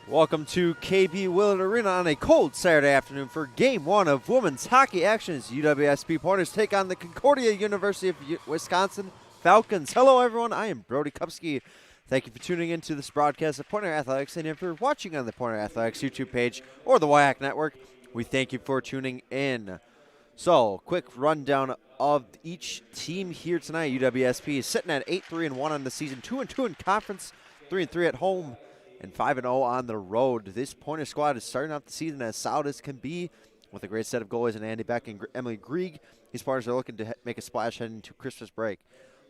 Welcome to KB Willard Arena on a cold Saturday afternoon for Game 1 of women's hockey action as UWSP Pointers take on the Concordia University of Wisconsin Falcons. Hello, everyone. I am Brody Kupski. Thank you for tuning into this broadcast of Pointer Athletics, and if you're watching on the Pointer Athletics YouTube page or the WIAC Network, we thank you for tuning in. So, quick rundown of each team here tonight. UWSP is sitting at 8-3-1 on the season, 2-2 in conference, 3-3 at home, and 5-0 on the road. This Pointer squad is starting off the season as solid as can be with a great set of goalies in Andy Beck and Emily Grieg. These Pointers are looking to make a splash heading into Christmas break.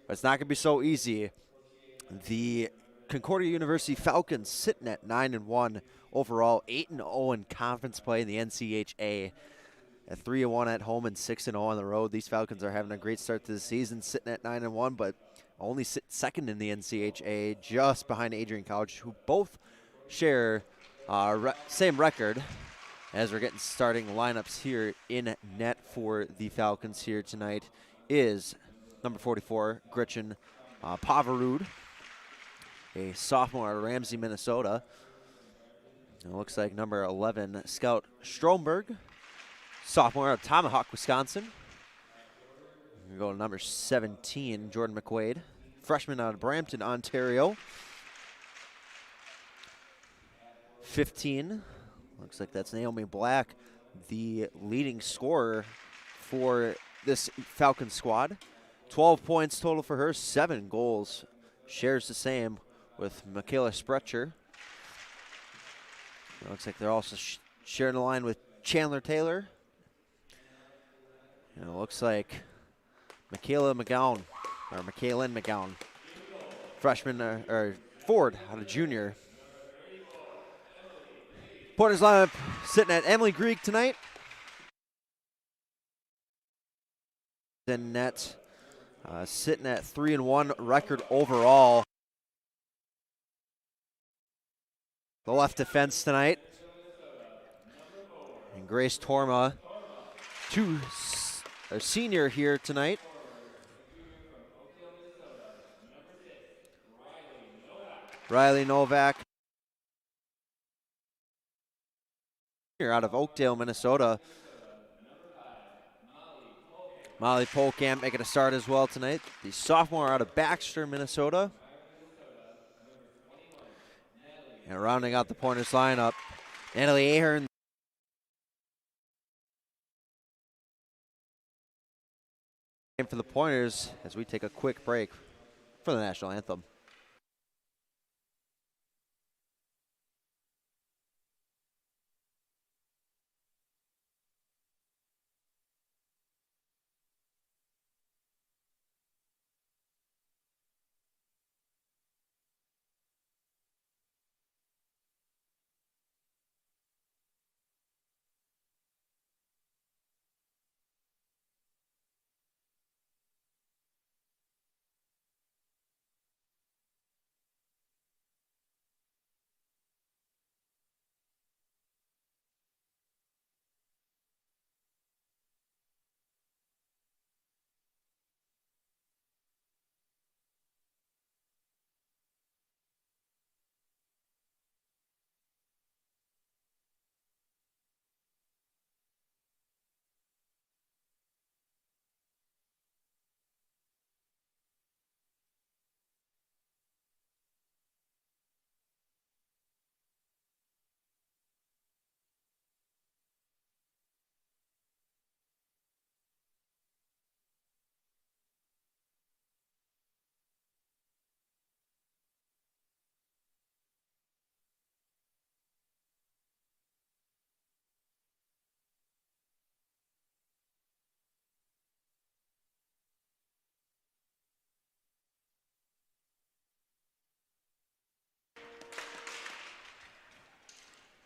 But it's not going to be so easy. The Concordia University Falcons sitting at 9-1 overall, 8-0 in conference play in the NCHA. At 3-1 at home and 6-0 on the road. These Falcons are having a great start to the season, sitting at 9-1, but only sit second in the NCHA, just behind Adrian College, who both share same record. As we're getting starting lineups here in net for the Falcons here tonight is number 44, Gretchen Pavarud, a sophomore out of Ramsey, Minnesota. It looks like number 11, Scout Stromberg, sophomore out of Tomahawk, Wisconsin. We go to number 17, Jordan McQuaid, freshman out of Brampton, Ontario. 15, looks like that's Naomi Black, the leading scorer for this Falcon squad. 12 points total for her, 7 goals. Shares the same with Michaela Spretcher. Looks like they're also sharing the line with Chandler Taylor. And it looks like Michaelin McGowan, freshman, or Ford, out of junior. Pointers lineup sitting at Emily Grieg tonight. In net, sitting at 3-1 record overall. The left defense tonight. And Grace Torma, a senior here tonight. Riley Novak, out of Oakdale, Minnesota. Molly Polkamp making a start as well tonight. The sophomore out of Baxter, Minnesota. And rounding out the Pointers lineup, Natalie Ahern. For the Pointers as we take a quick break for the national anthem.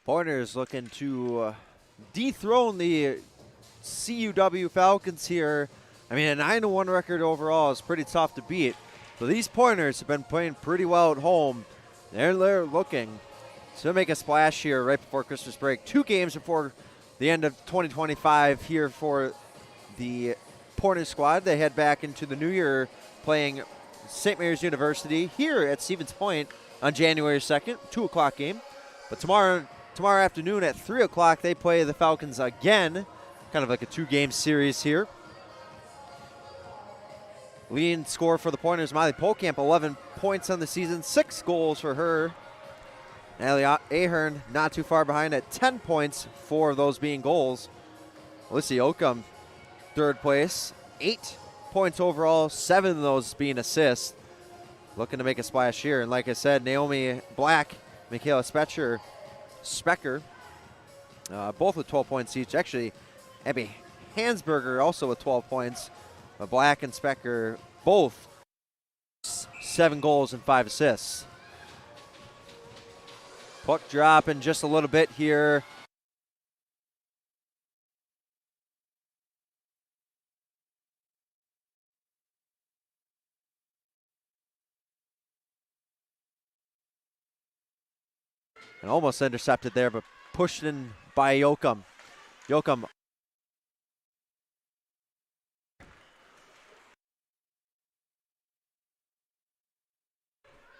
Pointers looking to dethrone the CUW Falcons here. I mean, a 9-1 record overall is pretty tough to beat. But these Pointers have been playing pretty well at home. They're looking to make a splash here right before Christmas break. 2 games before the end of 2025 here for the Pointers squad. They head back into the new year playing St. Mary's University here at Stevens Point on January 2nd, 2 o'clock game. But tomorrow afternoon at 3 o'clock, they play the Falcons again. Kind of like a 2-game series here. Leading scorer for the Pointers, Molly Polkamp, 11 points on the season, 6 goals for her. Natalie Ahern not too far behind at 10 points, 4 of those being goals. Alyssa Oakham, third place, 8 points overall, 7 of those being assists. Looking to make a splash here. And like I said, Naomi Black, Michaela Specker, both with 12 points each. Actually, Abby Hansberger also with 12 points. Black and Specker both 7 goals and 5 assists. Puck dropping just a little bit here. And almost intercepted there, but pushed in by Yoakum. Yoakum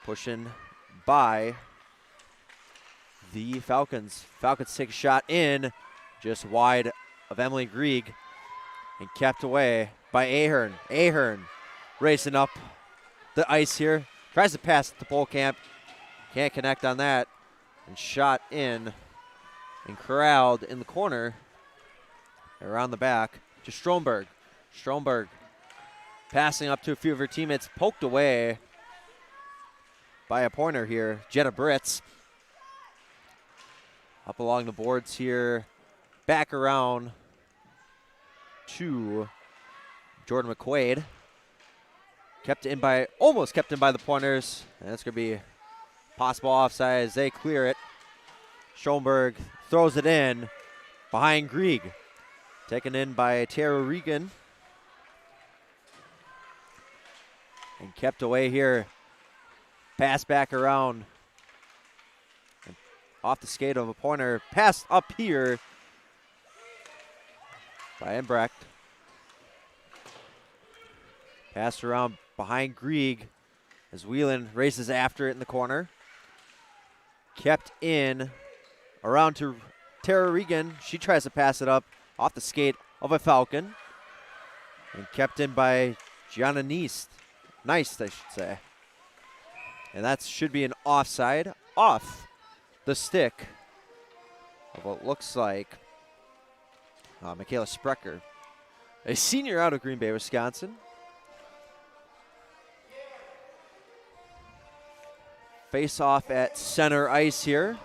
pushing by the Falcons. Falcons take a shot in, just wide of Emily Grieg, and kept away by Ahern. Ahern racing up the ice here. Tries to pass it to Polkamp. Can't connect on that. And shot in and corralled in the corner. Around the back to Stromberg. Stromberg passing up to a few of her teammates. Poked away by a Pointer here. Jetta Britz. Up along the boards here. Back around to Jordan McQuaid. Almost kept in by the Pointers. And that's going to be possible offside as they clear it. Schoenberg throws it in behind Grieg. Taken in by Tara Regan. And kept away here. Pass back around. And off the skate of a Pointer. Pass up here by Embrecht. Pass around behind Grieg as Whelan races after it in the corner. Kept in around to Tara Regan. She tries to pass it up off the skate of a Falcon. And kept in by Gianna Neist. Nice, I should say. And that should be an offside off the stick of what looks like Michaela Sprecher, a senior out of Green Bay, Wisconsin. Face off at center ice here.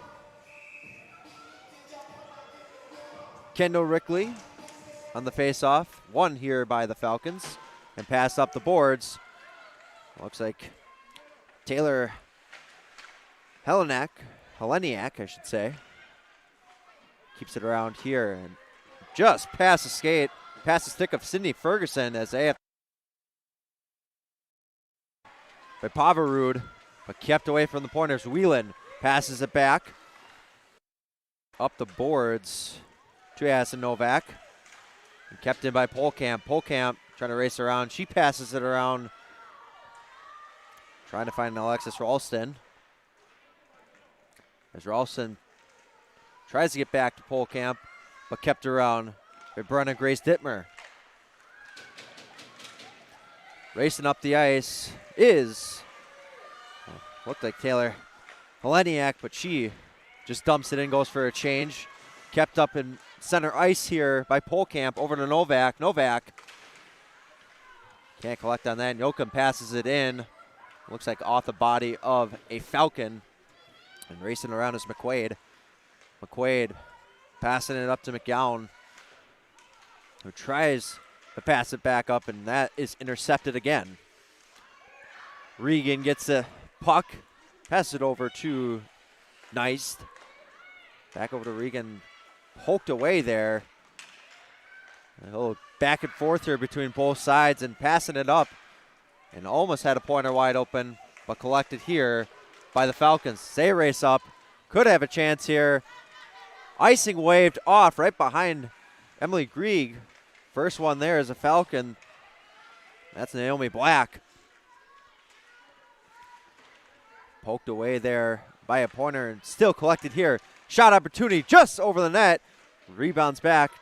Kendall Rickley on the face off. Won here by the Falcons and passed up the boards. Looks like Taylor Heleniak, I should say, keeps it around here and just past the skate, past the stick of Sydney Ferguson as they have by Pavarud, but kept away from the Pointers. Whelan passes it back up the boards to Addison Novak and kept in by Polkamp. Polkamp trying to race around. She passes it around, trying to find Alexis Ralston. As Ralston tries to get back to Polkamp, but kept around by Brenna Grace Dittmer. Racing up the ice is, looked like Taylor Heleniak, but she just dumps it in, goes for a change. Kept up in center ice here by Polkamp over to Novak. Novak can't collect on that. Yoakum passes it in. Looks like off the body of a Falcon. And racing around is McQuaid. McQuaid passing it up to McGowan, who tries to pass it back up, and that is intercepted again. Regan gets the puck, passes it over to Neist. Back over to Regan, poked away there. A little back and forth here between both sides and passing it up. And almost had a Pointer wide open, but collected here by the Falcons. They race up, could have a chance here. Icing waved off right behind Emily Grieg. First one there is a Falcon. That's Naomi Black. Poked away there by a Pointer and still collected here. Shot opportunity just over the net. Rebounds back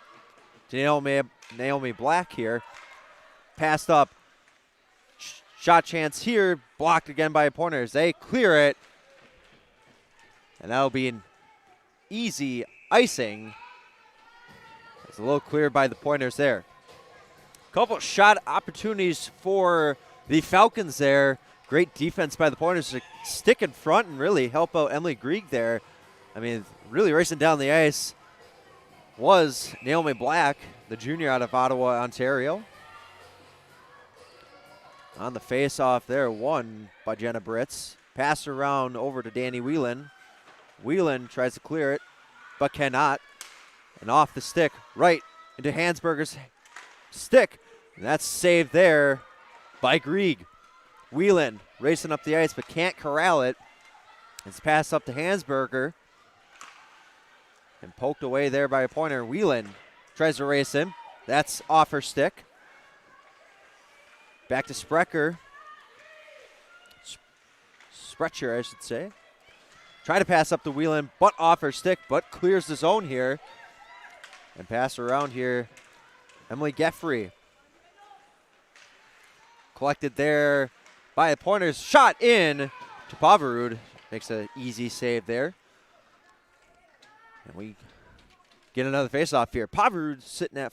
to Naomi Black here. Passed up. Shot chance here. Blocked again by Pointers. They clear it. And that'll be an easy icing. It's a little cleared by the Pointers there. Couple shot opportunities for the Falcons there. Great defense by the Pointers to stick in front and really help out Emily Grieg there. I mean, really racing down the ice was Naomi Black, the junior out of Ottawa, Ontario. On the face-off there, won by Jenna Britz. Pass around over to Danny Whelan. Whelan tries to clear it, but cannot. And off the stick, right into Hansberger's stick. And that's saved there by Grieg. Whelan racing up the ice, but can't corral it. It's passed up to Hansberger. And poked away there by a Pointer. Whelan tries to race him. That's off her stick. Back to Sprecher. Sprecher, I should say. Try to pass up to Whelan, but off her stick, but clears the zone here. And pass around here. Emily Geffrey. Collected there by the Pointers. Shot in to Pavarud. Makes an easy save there. And we get another faceoff here. Pavarud sitting at,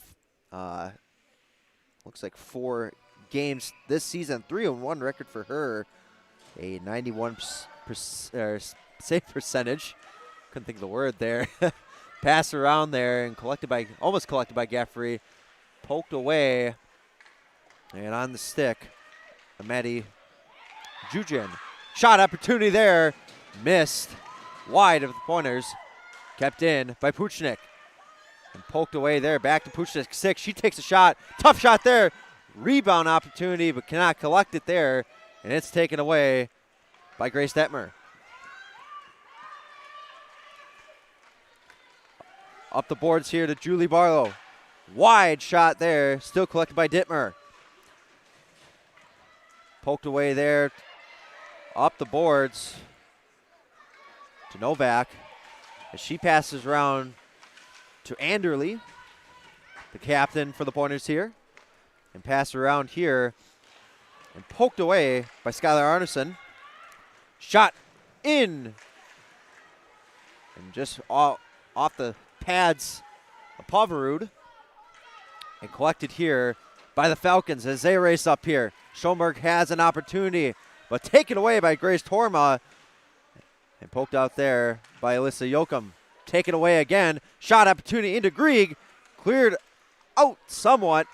looks like 4 games this season. 3-1 record for her. A 91 save percentage. Couldn't think of the word there. Pass around there and almost collected by Geffrey. Poked away. And on the stick, Amadi Jujin. Shot opportunity there. Missed. Wide of the Pointers. Kept in by Puchnik. And poked away there. Back to Puchnik. 6. She takes a shot. Tough shot there. Rebound opportunity, but cannot collect it there. And it's taken away by Grace Detmer. Up the boards here to Julie Barlow. Wide shot there. Still collected by Dittmer. Poked away there. Up the boards to Novak. As she passes around to Anderley, the captain for the Pointers here. And pass around here. And poked away by Skylar Arneson. Shot in. And just off the pads of Pavarud. And collected here by the Falcons as they race up here. Schoenberg has an opportunity, but taken away by Grace Torma. And poked out there by Alyssa Yoakum. Taken away again. Shot opportunity into Grieg. Cleared out somewhat.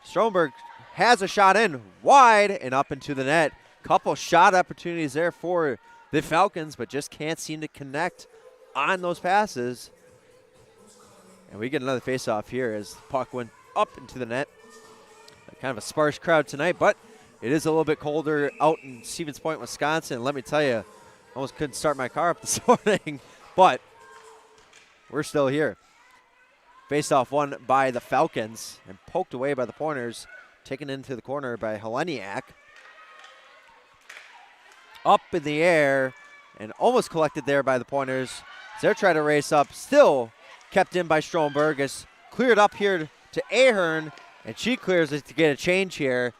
Schoenberg has a shot in wide and up into the net. Couple shot opportunities there for the Falcons, but just can't seem to connect on those passes. And we get another faceoff here as the puck went up into the net. Kind of a sparse crowd tonight, but it is a little bit colder out in Stevens Point, Wisconsin. Let me tell you, I almost couldn't start my car up this morning, but we're still here. Faceoff won by the Falcons and poked away by the Pointers. Taken into the corner by Heleniak. Up in the air and almost collected there by the Pointers. So they're trying to race up. Still kept in by Stromberg. It's cleared up here to Ahern, and she clears it to get a change here.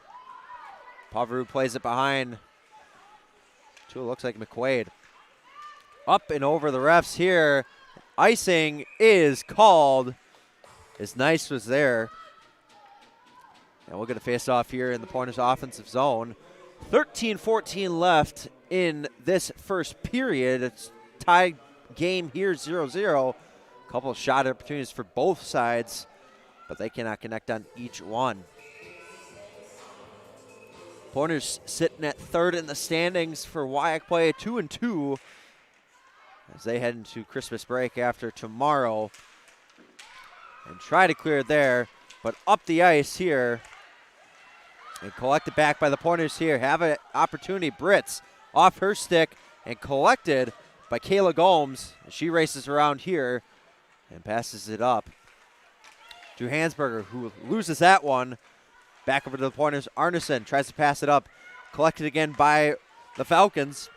Pavarud plays it behind to, it looks like, McQuaid. Up and over the refs here. Icing is called. As Nice was there. And we'll get a face-off here in the Pointers offensive zone. 13-14 left in this first period. It's tied game here, 0-0. Couple of shot opportunities for both sides, but they cannot connect on each one. Pointers sitting at third in the standings for WIAC play, 2-2, as they head into Christmas break after tomorrow. And try to clear it there, but up the ice here. And collected back by the Pointers here. Have an opportunity. Britz off her stick and collected by Kayla Gomes. She races around here and passes it up to Hansberger, who loses that one. Back over to the Pointers. Arneson tries to pass it up. Collected again by the Falcons.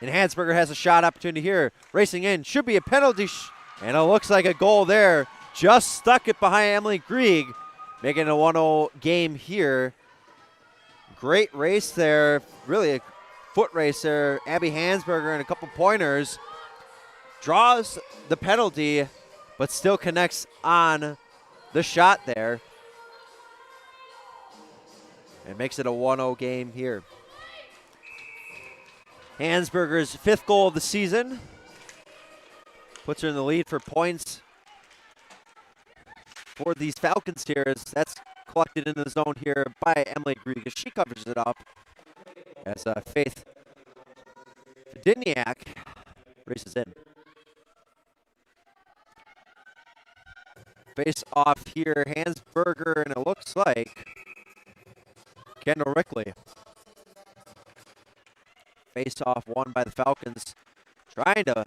And Hansberger has a shot opportunity here. Racing in, should be a penalty, and it looks like a goal there. Just stuck it behind Emily Grieg, making a 1-0 game here. Great race there, really a foot race there. Abby Hansberger and a couple pointers. Draws the penalty, but still connects on the shot there. And makes it a 1-0 game here. Hansberger's 5th goal of the season. Puts her in the lead for points for these Falcons here. As that's collected in the zone here by Emily Grieg. She covers it up as Faith Fidiniak races in. Face off here, Hansberger, and it looks like Kendall Rickley. Face off won by the Falcons. Trying to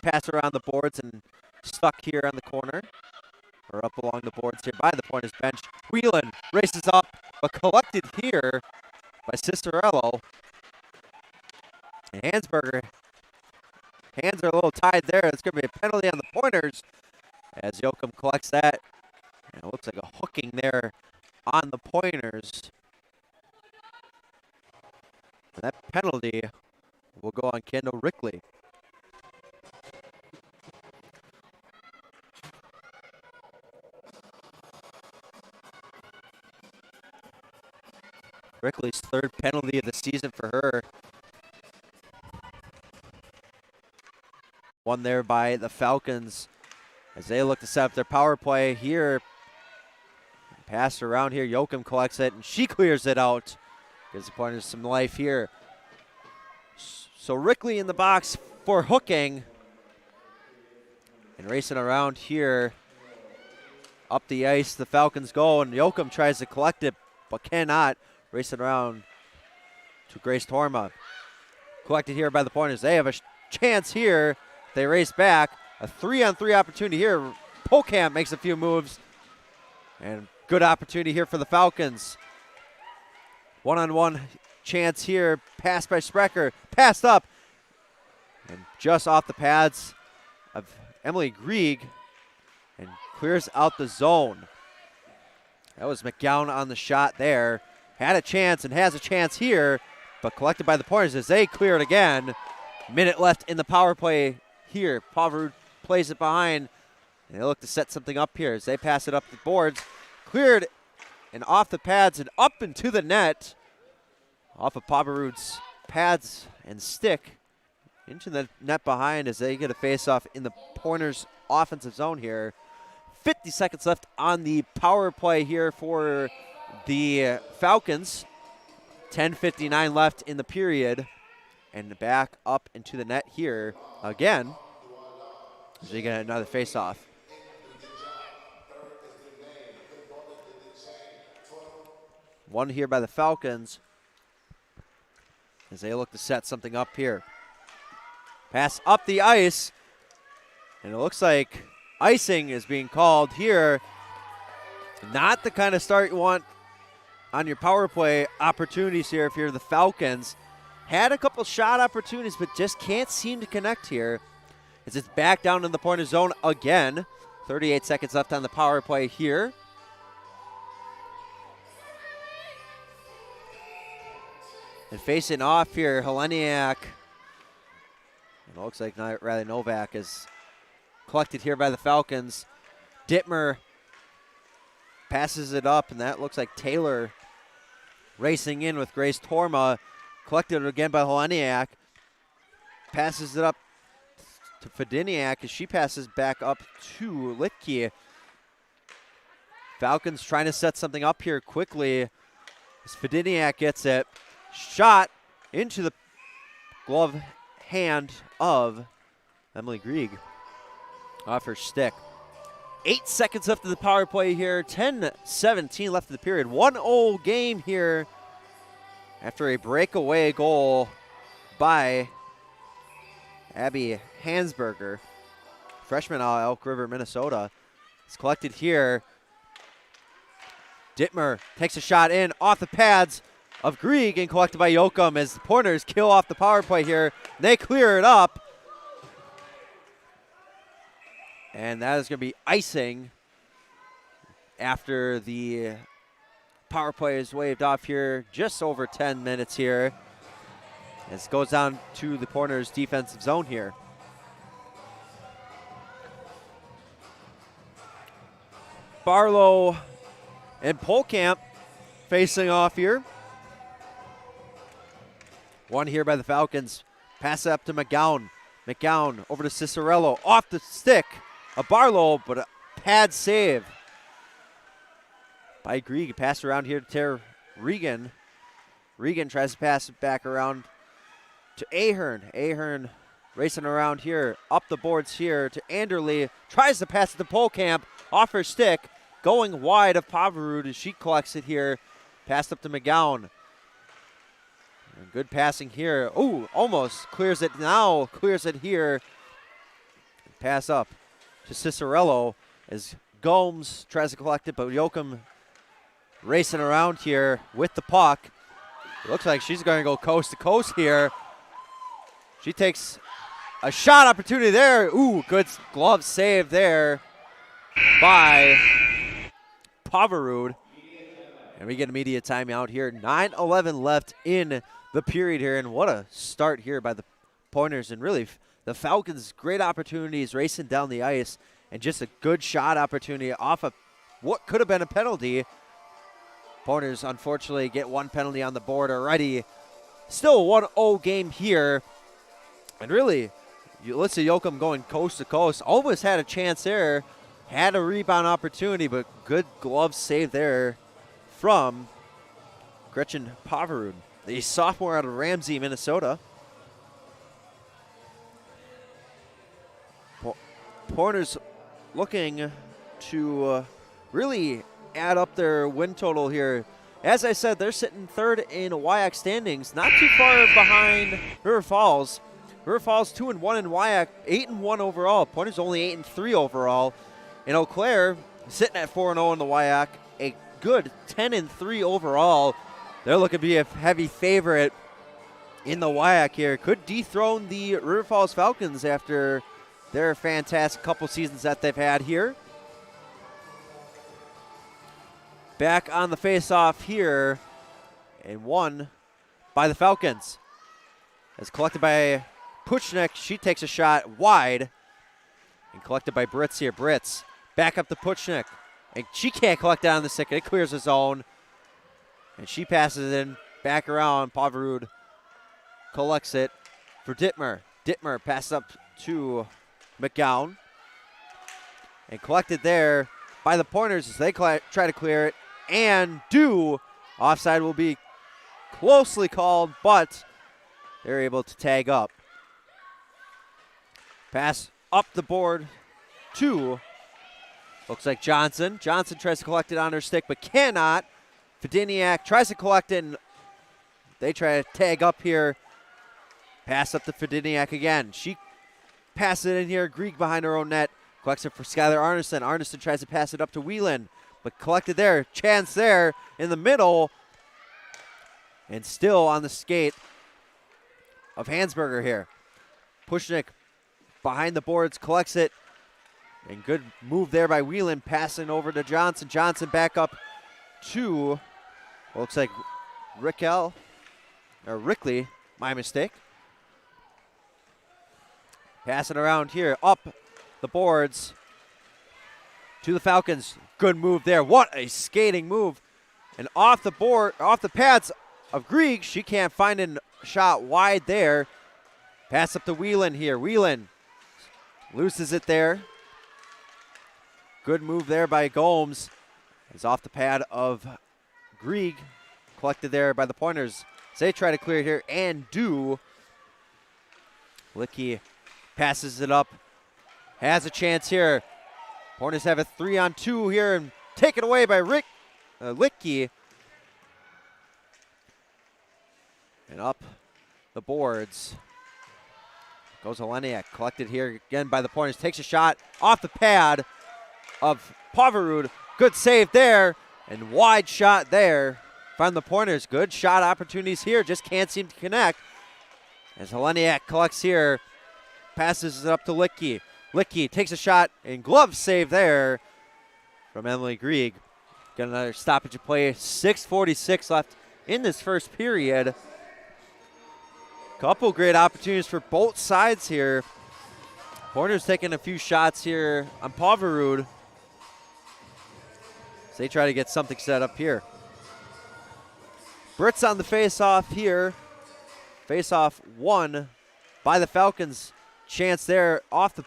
pass around the boards and stuck here on the corner. Or up along the boards here by the pointers bench. Whelan races up, but collected here by Cicerello. And Hansberger, hands are a little tied there. It's going to be a penalty on the pointers as Yoakum collects that. And it looks like a hooking there on the pointers. And that penalty will go on Kendall Rickley. Rickley's 3rd penalty of the season for her. Won there by the Falcons as they look to set up their power play here. Pass around here, Yoakum collects it, and she clears it out. Gives the pointers some life here. So Rickley in the box for hooking. And racing around here. Up the ice, the Falcons go, and Yoakum tries to collect it, but cannot. Racing around to Grace Torma. Collected here by the pointers. They have a chance here. They race back. A 3-on-3 opportunity here. Polkamp makes a few moves. And good opportunity here for the Falcons. 1-on-1 chance here. Pass by Sprecher. Passed up. And just off the pads of Emily Grieg. And clears out the zone. That was McGowan on the shot there. Had a chance and has a chance here, but collected by the pointers as they clear it again. Minute left in the power play here. Poverud plays it behind, and they look to set something up here as they pass it up the boards. Cleared and off the pads and up into the net. Off of Poverud's pads and stick into the net behind as they get a face-off in the pointers' offensive zone here. 50 seconds left on the power play here for the Falcons. 10:59 left in the period. And back up into the net here again. So you get another face-off. One here by the Falcons as they look to set something up here. Pass up the ice. And it looks like icing is being called here. Not the kind of start you want on your power play opportunities here if you're the Falcons. Had a couple shot opportunities, but just can't seem to connect here. As it's back down in the pointer zone again. 38 seconds left on the power play here. And facing off here, Heleniak. It looks like Riley Novak is collected here by the Falcons. Dittmer passes it up, and that looks like Taylor racing in with Grace Torma. Collected again by Heleniak. Passes it up to Fidiniak as she passes back up to Litke. Falcons trying to set something up here quickly as Fidiniak gets it. Shot into the glove hand of Emily Grieg off her stick. 8 seconds left of the power play here. 10:17 left of the period. 1-0 game here after a breakaway goal by Abby Hansberger, freshman out of Elk River, Minnesota. It's collected here. Dittmer takes a shot in off the pads. of Grieg and collected by Yoakum as the Pointers kill off the power play here. They clear it up. And that is going to be icing after the power play is waved off here. Just over 10 minutes here. As it goes down to the Pointers' defensive zone here. Barlow and Polkamp facing off here. One here by the Falcons. Pass it up to McGowan. McGowan over to Cicerello. Off the stick of Barlow, but a pad save by Grieg. Pass around here to Regan. Regan tries to pass it back around to Ahern. Ahern racing around here, up the boards here to Anderle. Tries to pass it to Polkamp, off her stick, going wide of Pavarud as she collects it here. Passed up to McGowan. And good passing here. Ooh, almost clears it now, clears it here. Pass up to Cicerello as Gomes tries to collect it, but Yoakum racing around here with the puck. It looks like she's going to go coast to coast here. She takes a shot opportunity there. Ooh, good glove save there by Pavarud. And we get immediate timeout here. 9:11 left in the period here. And what a start here by the Pointers. And really, the Falcons, great opportunities racing down the ice. And just a good shot opportunity off of what could have been a penalty. Pointers, unfortunately, get one penalty on the board already. Still a 1-0 game here. And really, let's see Yoakum going coast to coast. Almost had a chance there. Had a rebound opportunity, but good glove save there from Gretchen Pavarud, the sophomore out of Ramsey, Minnesota. Pointers looking to really add up their win total here. As I said, they're sitting third in WIAC standings, not too far behind River Falls. River Falls 2-1 in WIAC, 8-1 overall. Pointers only 8-3 overall. And Eau Claire sitting at 4-0 in the WIAC, a good 10-3 overall. They're looking to be a heavy favorite in the WIAC here. Could dethrone the River Falls Falcons after their fantastic couple seasons that they've had here. Back on the face-off here, and won by the Falcons. As collected by Puchnik, she takes a shot wide, and collected by Britz here. Britz back up to Puchnik, and she can't collect down the stick. It clears the zone, and she passes it in back around. Pavarud collects it for Dittmer. Dittmer passes up to McGowan, and collected there by the Pointers as they try to clear it, and do. Offside will be closely called, but they're able to tag up. Pass up the board to, looks like Johnson. Johnson tries to collect it on her stick, but cannot. Fediniak tries to collect it, and they try to tag up here. Pass up to Fediniak again. She passes it in here. Grieg behind her own net. Collects it for Skylar Arneson. Arneson tries to pass it up to Whelan, but collected there. Chance there in the middle. And still on the skate of Hansberger here. Pushnik behind the boards, collects it. And good move there by Whelan, passing over to Johnson. Johnson back up to, looks like Rickley, my mistake. Passing around here, up the boards to the Falcons. Good move there. What a skating move. And off the board, off the pads of Grieg. She can't find a shot wide there. Pass up to Whelan here. Whelan loses it there. Good move there by Gomes. It's off the pad of Grieg. Collected there by the Pointers. They try to clear it here and do. Licky passes it up. Has a chance here. Pointers have a 3-on-2 here and taken away by Licky. And up the boards goes Oleniak. Collected here again by the Pointers. Takes a shot off the pad of Pavarud. Good save there. And wide shot there find the pointers. Good shot opportunities here, just can't seem to connect. As Heleniak collects here, passes it up to Licky. Licky takes a shot and glove save there from Emily Grieg. Got another stoppage of play. 6:46 left in this first period. Couple great opportunities for both sides here. Pointers taking a few shots here on Poverud. So they try to get something set up here. Brits on the face-off here. Face-off won by the Falcons. Chance there off the,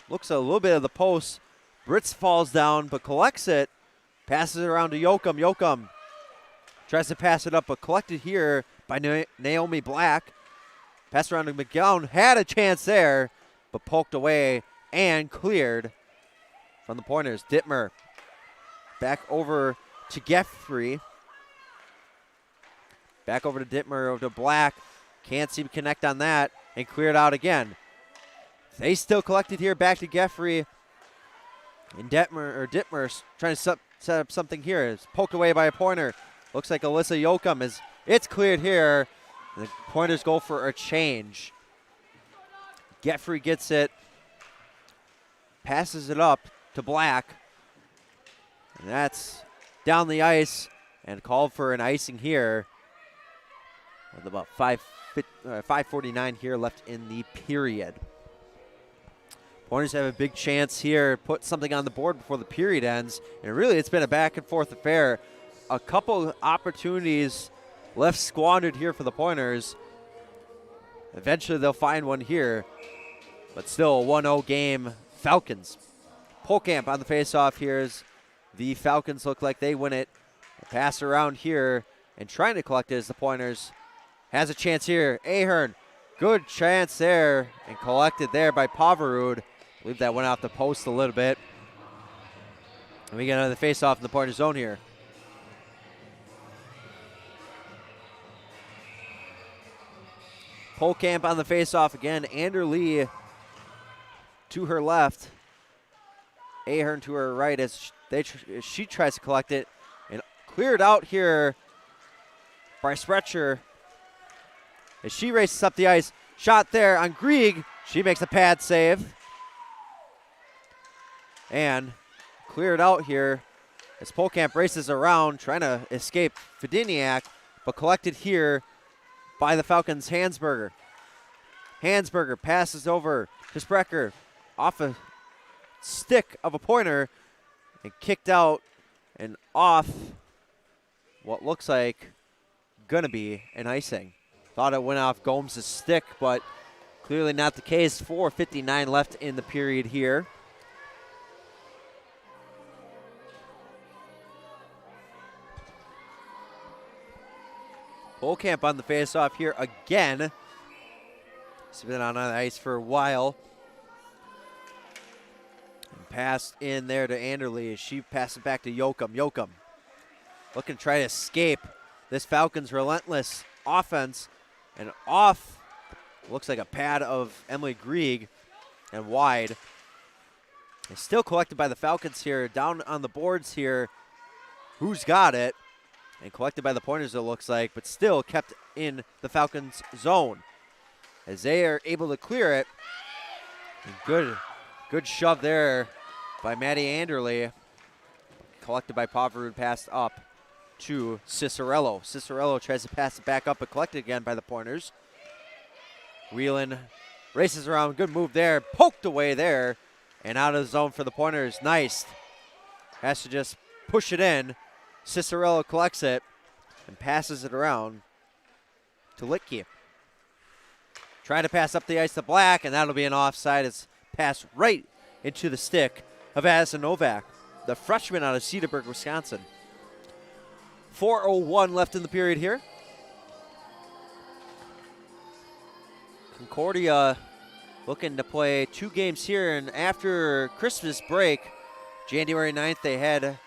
looks a little bit of the post. Brits falls down but collects it. Passes it around to Yoakum. Yoakum tries to pass it up but collected here by Naomi Black. Pass around to McGowan. Had a chance there but poked away and cleared from the pointers. Dittmer back over to Geffrey. Back over to Dittmer, over to Black. Can't seem to connect on that and cleared out again. They still collected here, back to Geffrey. And Dittmer trying to set up something here. It's poked away by a pointer. Looks like Alyssa Yoakum it's cleared here. The pointers go for a change. Geffrey gets it. Passes it up to Black. And that's down the ice and called for an icing here. With about 5:49 here left in the period. Pointers have a big chance here, put something on the board before the period ends. And really, it's been a back and forth affair. A couple opportunities left squandered here for the Pointers. Eventually, they'll find one here. But still, a 1-0 game. Falcons. Polkamp on the faceoff here as the Falcons look like they win it. Pass around here and trying to collect it as the Pointers. Has a chance here. Ahern, good chance there and collected there by Poverud. I believe that went off the post a little bit. And we get another face-off in the Pointer zone here. Polkamp on the face-off again. Anderlee to her left. Ahern to her right as she tries to collect it. And cleared out here by Sprecher. As she races up the ice. Shot there on Grieg. She makes a pad save. And cleared out here as Polkamp races around trying to escape Fidiniak, but collected here by the Falcons' Hansberger. Hansberger passes over to Sprecher off a stick of a pointer and kicked out and off what looks like gonna be an icing. Thought it went off Gomes' stick, but clearly not the case. 4:59 left in the period here. Polkamp on the faceoff here again. He's been on the ice for a while. And passed in there to Anderlee as she passes it back to Yoakum. Yoakum looking to try to escape this Falcons' relentless offense. And off, looks like a pad of Emily Grieg and wide. It's still collected by the Falcons here. Down on the boards here. Who's got it? And collected by the Pointers, it looks like, but still kept in the Falcons' zone. As they are able to clear it. And good shove there by Maddie Anderlee. Collected by Poverud, passed up to Cicerello. Cicerello tries to pass it back up, but collected again by the Pointers. Whelan races around. Good move there. Poked away there. And out of the zone for the Pointers. Nice. Has to just push it in. Cicerello collects it and passes it around to Litke. Trying to pass up the ice to Black, and that'll be an offside. It's passed right into the stick of Addison Novak, the freshman out of Cedarburg, Wisconsin. 4:01 left in the period here. Concordia looking to play 2 games here, and after Christmas break, January 9th, they had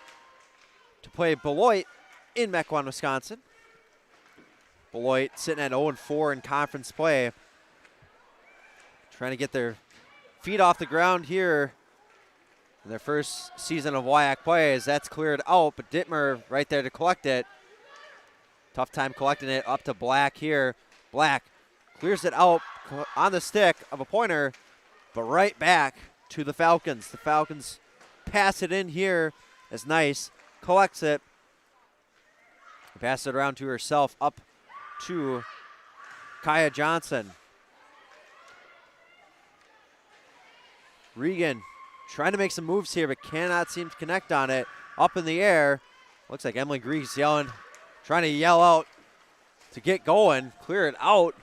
to play Beloit in Mequon, Wisconsin. Beloit sitting at 0-4 in conference play. Trying to get their feet off the ground here in their first season of WIAC play as that's cleared out, but Dittmer right there to collect it. Tough time collecting it up to Black here. Black clears it out on the stick of a pointer, but right back to the Falcons. The Falcons pass it in here as Nice collects it. Pass it around to herself up to Kaya Johnson. Regan trying to make some moves here, but cannot seem to connect on it. Up in the air. Looks like Emily Greig's yelling, trying to yell out to get going. Clear it out.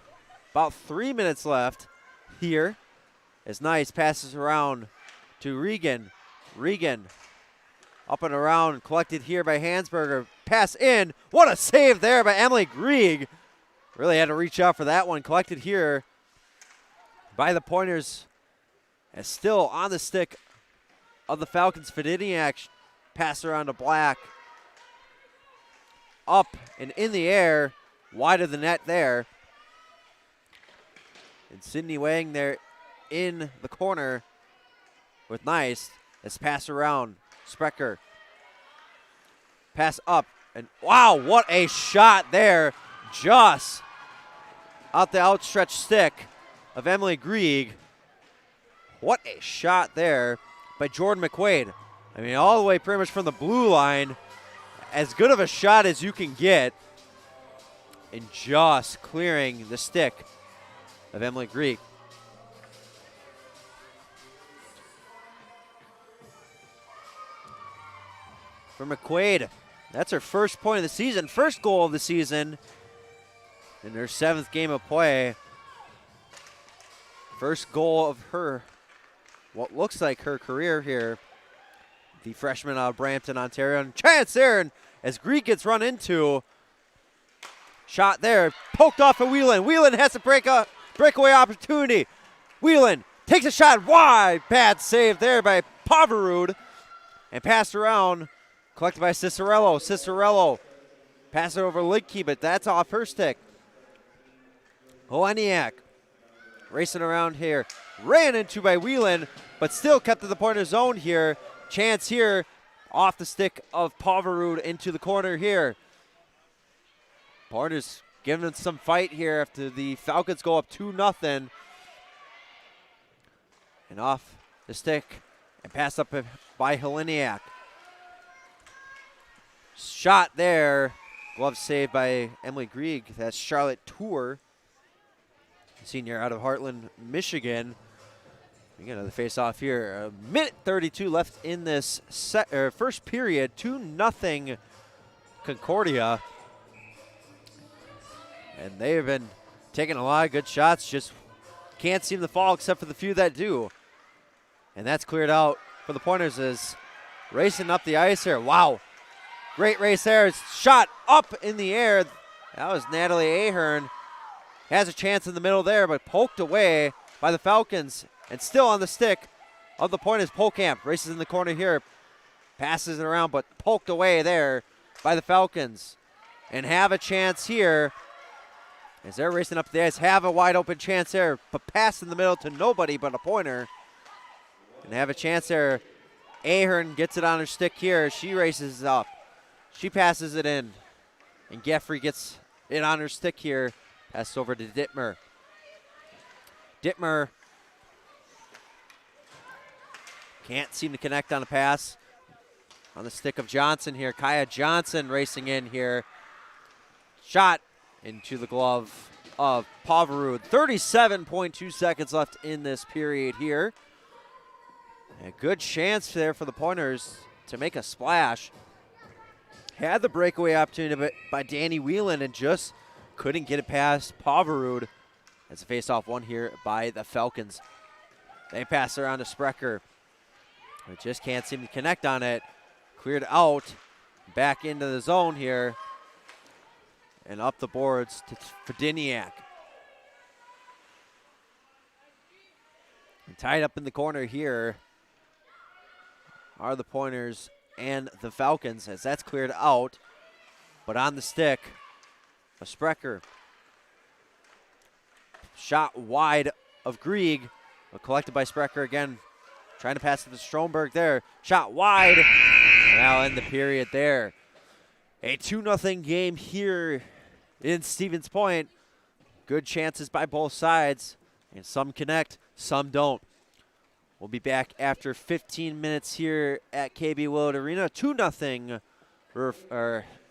About 3 minutes left here as Nice passes around to Regan. Regan up and around, collected here by Hansberger. Pass in. What a save there by Emily Greig. Really had to reach out for that one. Collected here by the Pointers. And still on the stick of the Falcons. Fidiniak pass around to Black. Up and in the air. Wide of the net there. And Sydney Wang there in the corner with Nice. As pass around. Sprecher. Pass up. And wow, what a shot there. Just out the outstretched stick of Emily Greig. What a shot there by Jordan McQuaid. I mean, all the way pretty much from the blue line. As good of a shot as you can get. And just clearing the stick of Emily Greig. For McQuaid, that's her first point of the season, first goal of the season in her 7th game of play. First goal of her, what looks like her career here. The freshman out of Brampton, Ontario. And chance there, and as Greig gets run into. Shot there, poked off of Whelan. Whelan has a breakaway opportunity. Whelan takes a shot wide. Bad save there by Poverud. And passed around. Collected by Cicerello. Cicerello pass it over Lidke, but that's off her stick. Oleniak racing around here. Ran into by Whelan, but still kept to the point of zone here. Chance here off the stick of Poverud into the corner here. Pointers giving it some fight here after the Falcons go up 2-0. And off the stick and pass up by Heleniak. Shot there. Glove saved by Emily Greig. That's Charlotte Tour, senior out of Heartland, Michigan. We get another face-off here. A minute 32 left in this first period. 2-0 Concordia. And they have been taking a lot of good shots. Just can't seem to fall except for the few that do. And that's cleared out for the Pointers as racing up the ice here. Wow. Great race there. Shot up in the air. That was Natalie Ahern. Has a chance in the middle there, but poked away by the Falcons. And still on the stick of the Pointers. Polkamp races in the corner here. Passes it around, but poked away there by the Falcons. And have a chance here as they're racing up the ice. Have a wide open chance there, but pass in the middle to nobody but a Pointer. And have a chance there. Ahern gets it on her stick here. She races up. She passes it in. And Geffrey gets it on her stick here. Passes over to Dittmer. Dittmer can't seem to connect on a pass. On the stick of Johnson here. Kaya Johnson racing in here. Shot into the glove of Poverud. 37.2 seconds left in this period here. A good chance there for the Pointers to make a splash. Had the breakaway opportunity by Danny Whelan and just couldn't get it past Poverud. As a face-off one here by the Falcons. They pass around to Sprecher. But just can't seem to connect on it. Cleared out. Back into the zone here. And up the boards to Fidiniak. And tied up in the corner here are the Pointers and the Falcons as that's cleared out. But on the stick, a Sprecher. Shot wide of Greig, but collected by Sprecher again. Trying to pass it to Stromberg there. Shot wide. Now end the period there. A 2-0 game here in Stevens Point. Good chances by both sides, and some connect, some don't. We'll be back after 15 minutes here at KB Willard Arena. 2-0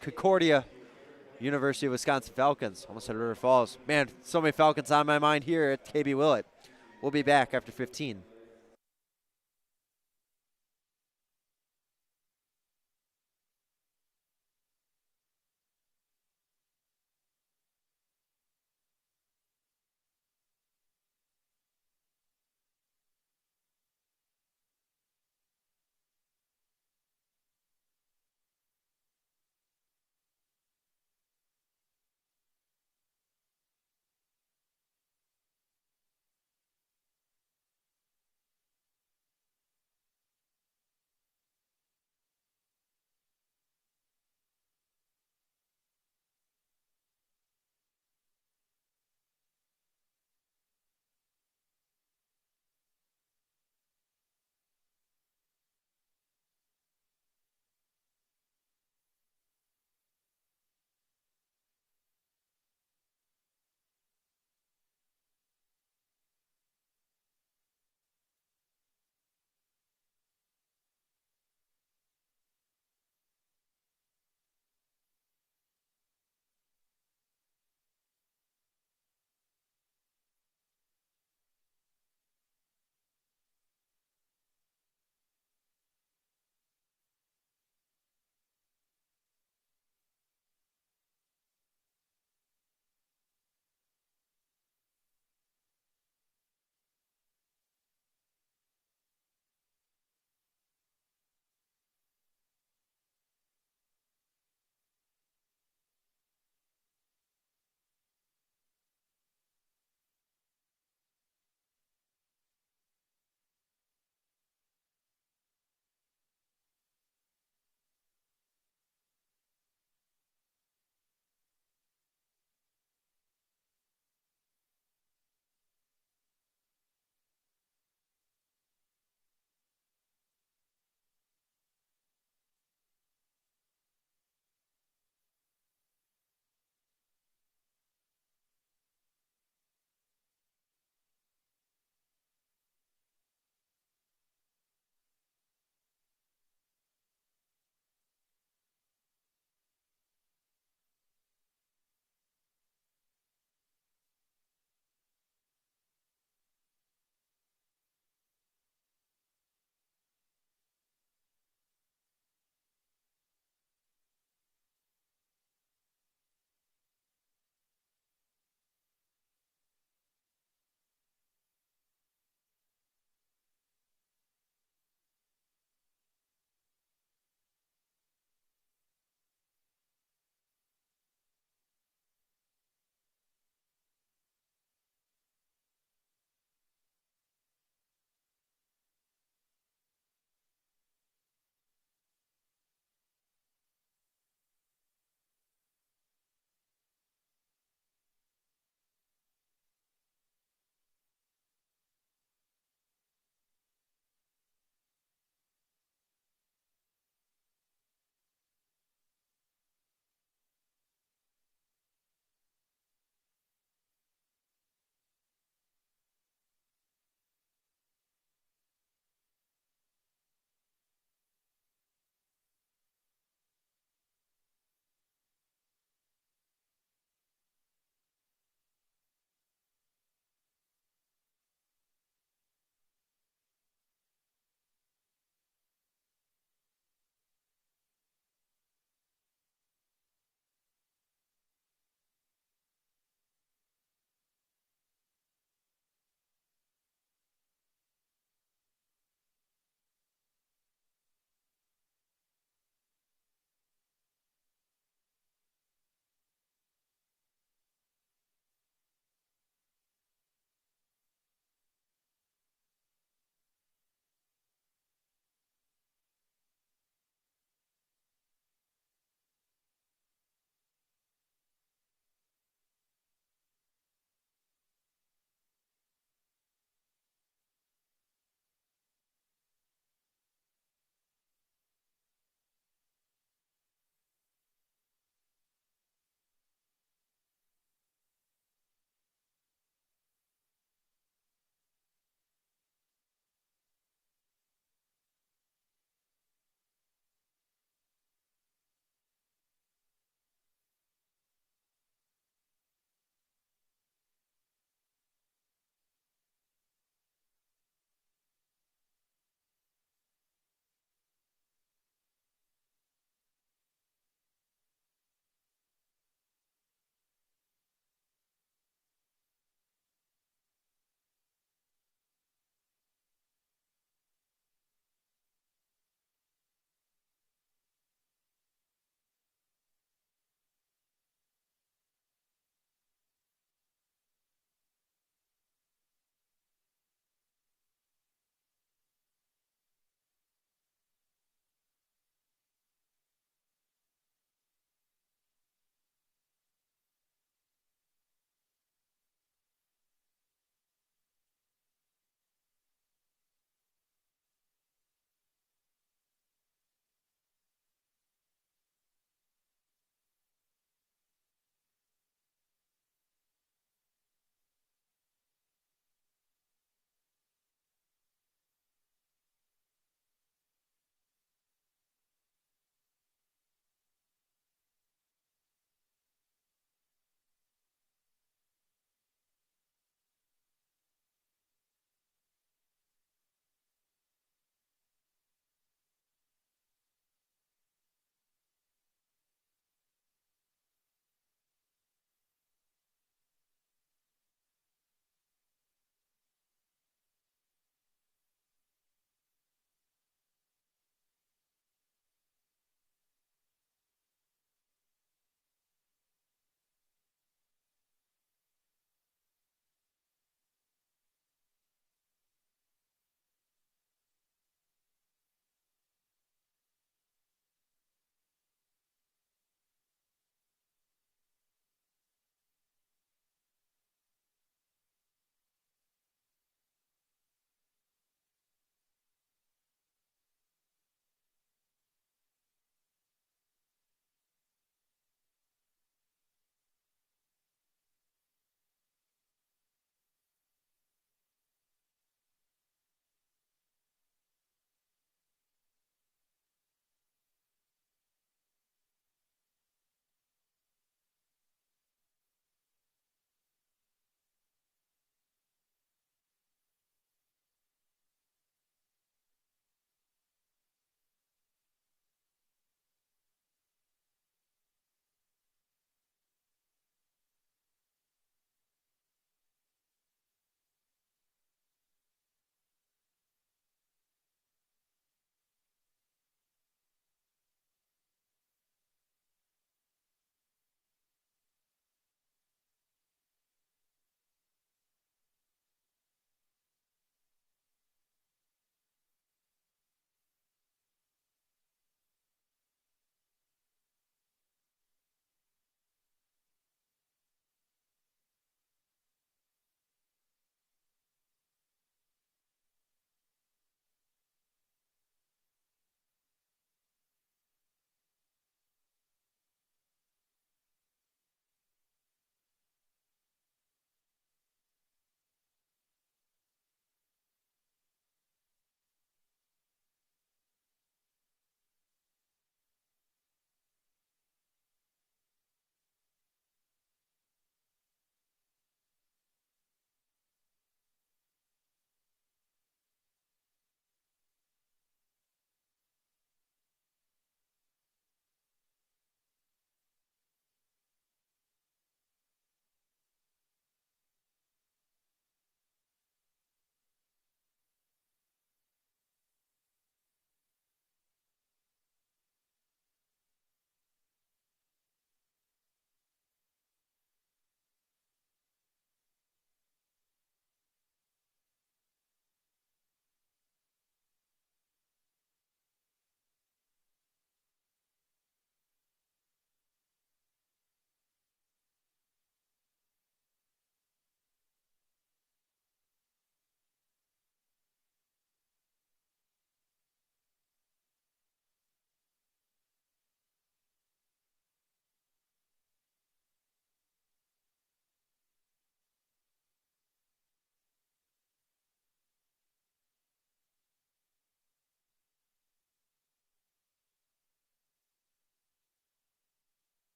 Concordia, University of Wisconsin Falcons. Almost said River Falls. Man, so many Falcons on my mind here at KB Willard. We'll be back after 15.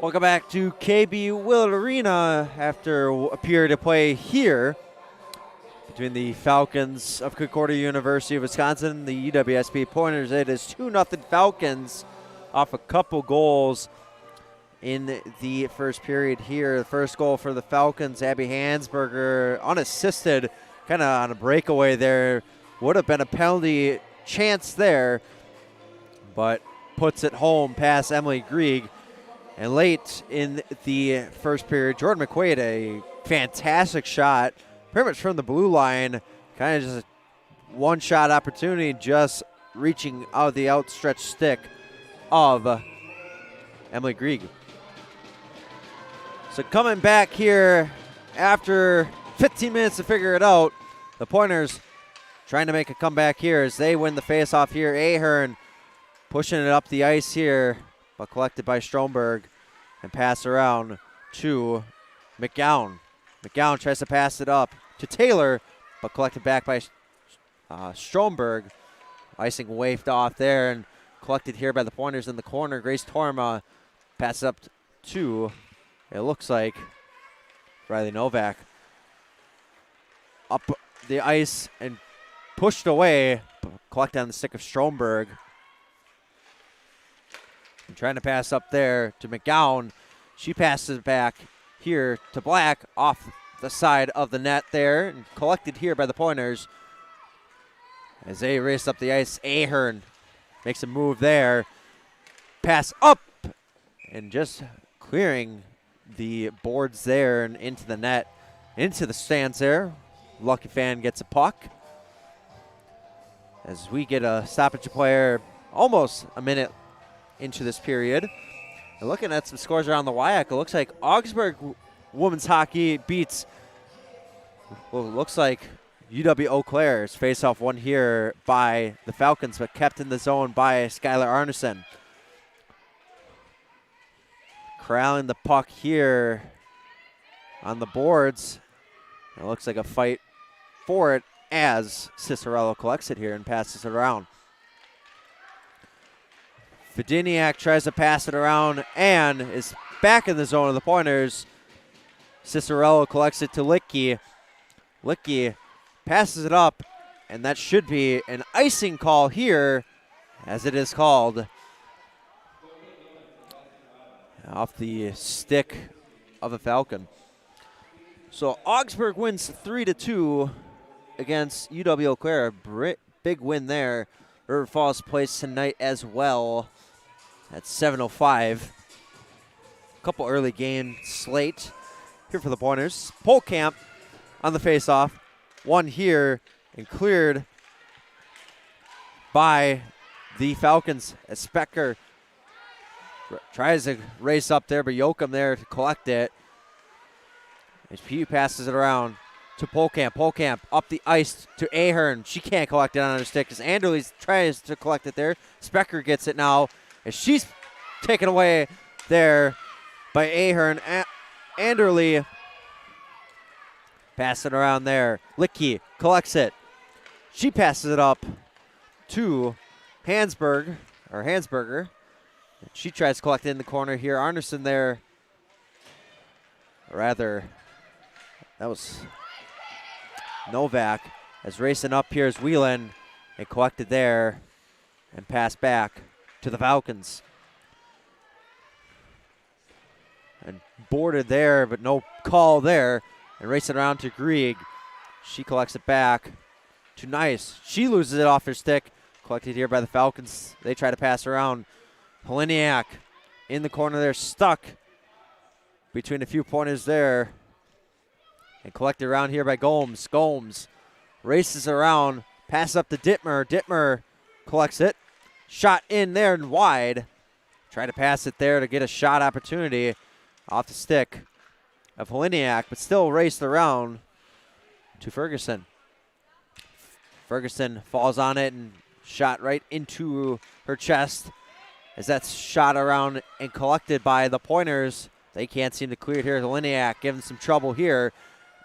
Welcome back to KB Willard Arena after a period of play here between the Falcons of Concordia University of Wisconsin and the UWSP Pointers. It is 2-0 Falcons off a couple goals in the first period here. The first goal for the Falcons, Abby Hansberger, unassisted, kind of on a breakaway there. Would have been a penalty chance there, but puts it home past Emily Grieg. And late in the first period, Jordan McQuaid, a fantastic shot, pretty much from the blue line, kind of just a one-shot opportunity, just reaching out the outstretched stick of Emily Grieg. So coming back here after 15 minutes to figure it out, the Pointers trying to make a comeback here as they win the faceoff here. Ahern pushing it up the ice here, but collected by Stromberg and passed around to McGowan. McGowan tries to pass it up to Taylor, but collected back by Stromberg. Icing waved off there and collected here by the Pointers in the corner. Grace Torma passes up to, it looks like, Riley Novak. Up the ice and pushed away, collected on the stick of Stromberg. And trying to pass up there to McGowan. She passes it back here to Black off the side of the net there and collected here by the Pointers. As they race up the ice, Ahern makes a move there. Pass up and just clearing the boards there and into the net, into the stands there. Lucky Fan gets a puck. As we get a stoppage player almost a minute into this period. And looking at some scores around the WIAC, it looks like Augsburg women's hockey beats, well, it looks like UW Eau Claire's face-off won here by the Falcons, but kept in the zone by Skylar Arneson. Corralling the puck here on the boards. It looks like a fight for it as Cicerello collects it here and passes it around. Fidiniak tries to pass it around and is back in the zone of the Pointers. Cicerello collects it to Licky. Licky passes it up, and that should be an icing call here, as it is called. Off the stick of a Falcon. So Augsburg wins 3-2 against UW Eau Claire. Big win there. River Falls plays tonight as well at 7:05. A couple early game slate here for the Pointers. Polkamp on the faceoff. One here and cleared by the Falcons as Specker tries to race up there, but Yoakum there to collect it. As P passes it around to Polkamp. Polkamp up the ice to Ahern. She can't collect it on her stick as Anderle tries to collect it there. Specker gets it now as she's taken away there by Ahern. Anderle passing around there. Licky collects it. She passes it up to Hansberger. She tries to collect it in the corner here. Arneson there. Rather, that was Novak as racing up here is Whelan and collected there and passed back to the Falcons. And boarded there, but no call there. And racing around to Grieg. She collects it back to Nice. She loses it off her stick. Collected here by the Falcons. They try to pass around. Heleniak in the corner there, stuck between a few Pointers there. And collected around here by Gomes. Gomes races around, passes up to Dittmer. Dittmer collects it. Shot in there and wide. Try to pass it there to get a shot opportunity off the stick of Heleniak, but still raced around to Ferguson. Ferguson falls on it and shot right into her chest as that's shot around and collected by the Pointers. They can't seem to clear it here. Heleniak giving some trouble here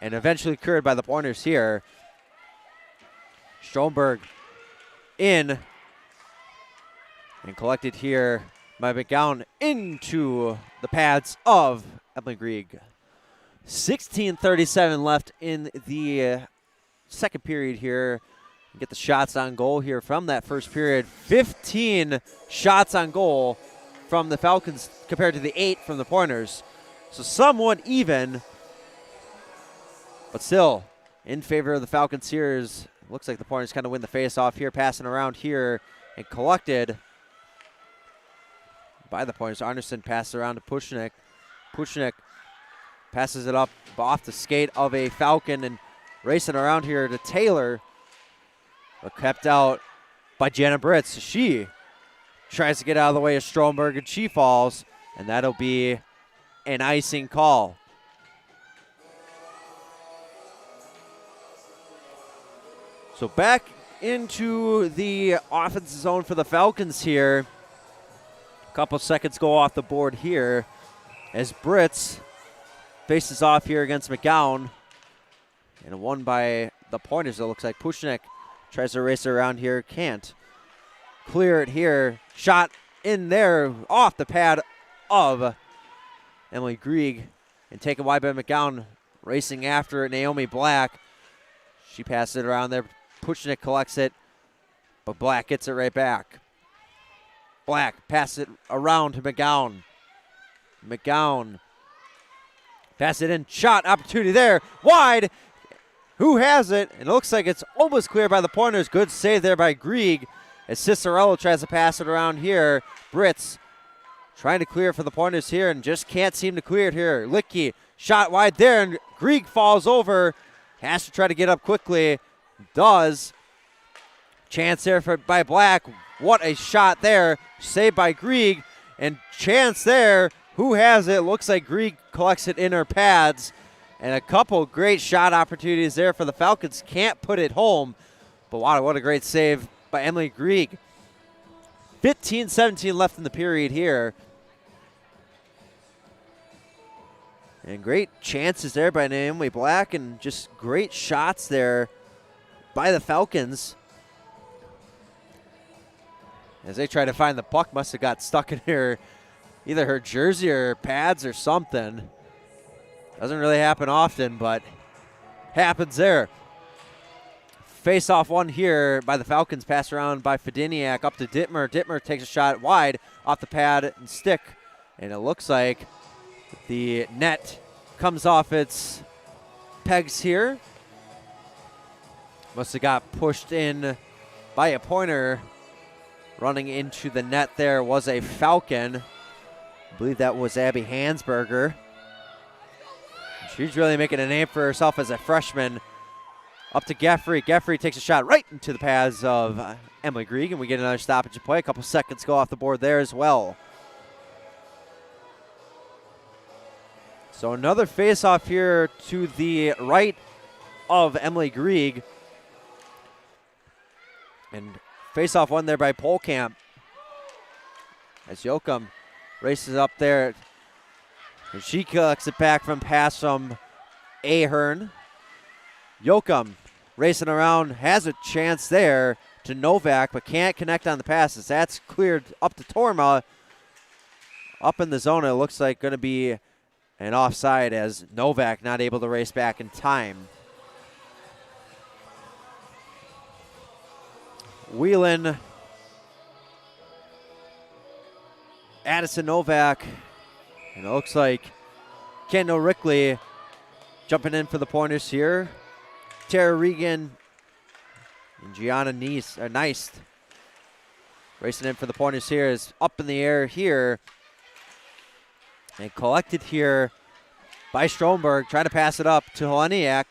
and eventually cleared by the Pointers here. Stromberg in and collected here by McGowan into the pads of Emily Grieg. 16:37 left in the second period here. Get the shots on goal here from that first period. 15 shots on goal from the Falcons compared to the 8 from the Pointers. So somewhat even, but still in favor of the Falcons here. Looks like the Pointers kind of win the face-off here, passing around here and collected by the Pointers. Arneson passes around to Pushnik. Pushnik passes it up off the skate of a Falcon and racing around here to Taylor. But kept out by Jenna Britz. She tries to get out of the way of Stromberg and she falls, and that'll be an icing call. So back into the offensive zone for the Falcons here. A couple seconds go off the board here as Britz faces off here against McGowan. And won by the Pointers, it looks like. Pushnik tries to race around here, can't. Clear it here. Shot in there off the pad of Emily Grieg. And taken wide by McGowan. Racing after Naomi Black. She passes it around there. Pushnik collects it, but Black gets it right back. Black passes it around to McGowan. McGowan pass it in. Shot opportunity there. Wide. Who has it? And it looks like it's almost clear by the Pointers. Good save there by Grieg as Cicerello tries to pass it around here. Britz trying to clear for the Pointers here and just can't seem to clear it here. Licky shot wide there and Grieg falls over. Has to try to get up quickly. Does. Chance there by Black. What a shot there. Saved by Grieg. And chance there. Who has it? Looks like Grieg collects it in her pads. And a couple great shot opportunities there for the Falcons. Can't put it home. But wow, what a great save by Emily Grieg. 15-17 left in the period here. And great chances there by Naomi Black and just great shots there by the Falcons. As they try to find the puck, must have got stuck in her, either her jersey or her pads or something. Doesn't really happen often, but happens there. Face-off one here by the Falcons, passed around by Fediniak up to Dittmer. Dittmer takes a shot wide off the pad and stick. And it looks like the net comes off its pegs here. Must have got pushed in by a Pointer. Running into the net there was a Falcon. I believe that was Abby Hansberger. She's really making a name for herself as a freshman. Up to Geffrey. Geffrey takes a shot right into the pads of Emily Grieg, and we get another stoppage of play. A couple seconds go off the board there as well. So another face-off here to the right of Emily Grieg. And face-off one there by Polkamp. As Yoakum races up there. And she collects it back from pass from Ahern. Yoakum racing around, has a chance there to Novak, but can't connect on the passes. That's cleared up to Torma. Up in the zone, it looks like going to be an offside as Novak not able to race back in time. Wheelan, Addison Novak, and it looks like Kendall Rickley jumping in for the Pointers here. Tara Regan and Gianna Neist racing in for the Pointers here is up in the air here. And collected here by Stromberg, trying to pass it up to Heleniak.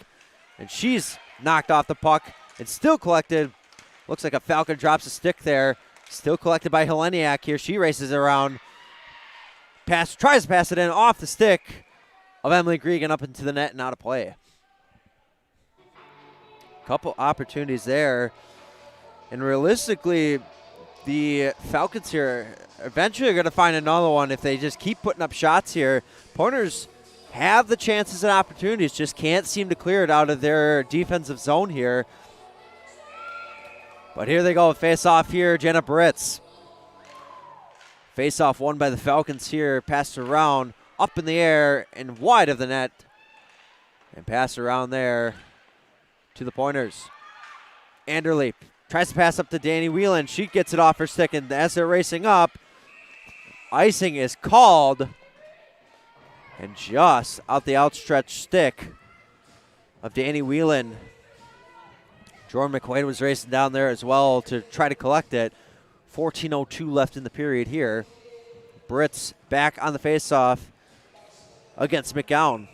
And she's knocked off the puck and still collected. Looks like a Falcon drops a stick there. Still collected by Heleniak here. She races around. Tries to pass it in off the stick of Emily Grieg and up into the net and out of play. Couple opportunities there. And realistically, the Falcons here eventually are going to find another one if they just keep putting up shots here. Pointers have the chances and opportunities, just can't seem to clear it out of their defensive zone here. But here they go, face off here, Jenna Britz. Face-off won by the Falcons here. Passed around, up in the air, and wide of the net. And passed around there to the Pointers. Anderle tries to pass up to Danny Whelan. She gets it off her stick, and as they're racing up, icing is called. And just out the outstretched stick of Danny Whelan. Jordan McQuaid was racing down there as well to try to collect it. 14:02 left in the period here. Brits back on the faceoff against McGowan.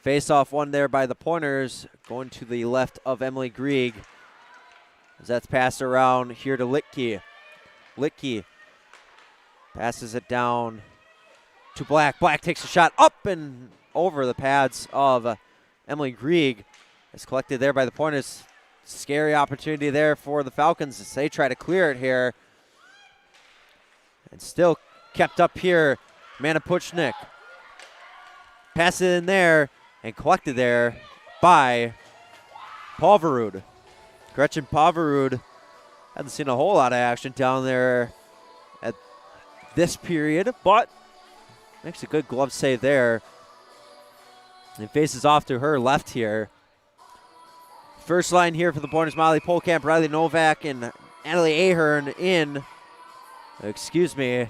Faceoff won there by the Pointers, going to the left of Emily Grieg. As that's passed around here to Litke. Litke passes it down to Black. Black takes a shot up and over the pads of Emily Grieg. It's collected there by the Pointers. Scary opportunity there for the Falcons as they try to clear it here. And still kept up here, Manapuchnik. Pass it in there and collected there by Poverud. Gretchen Poverud hasn't seen a whole lot of action down there at this period, but makes a good glove save there. And faces off to her left here. First line here for the Pointers, Molly Polkamp, Riley Novak, and Annalie Ahern in. Excuse me.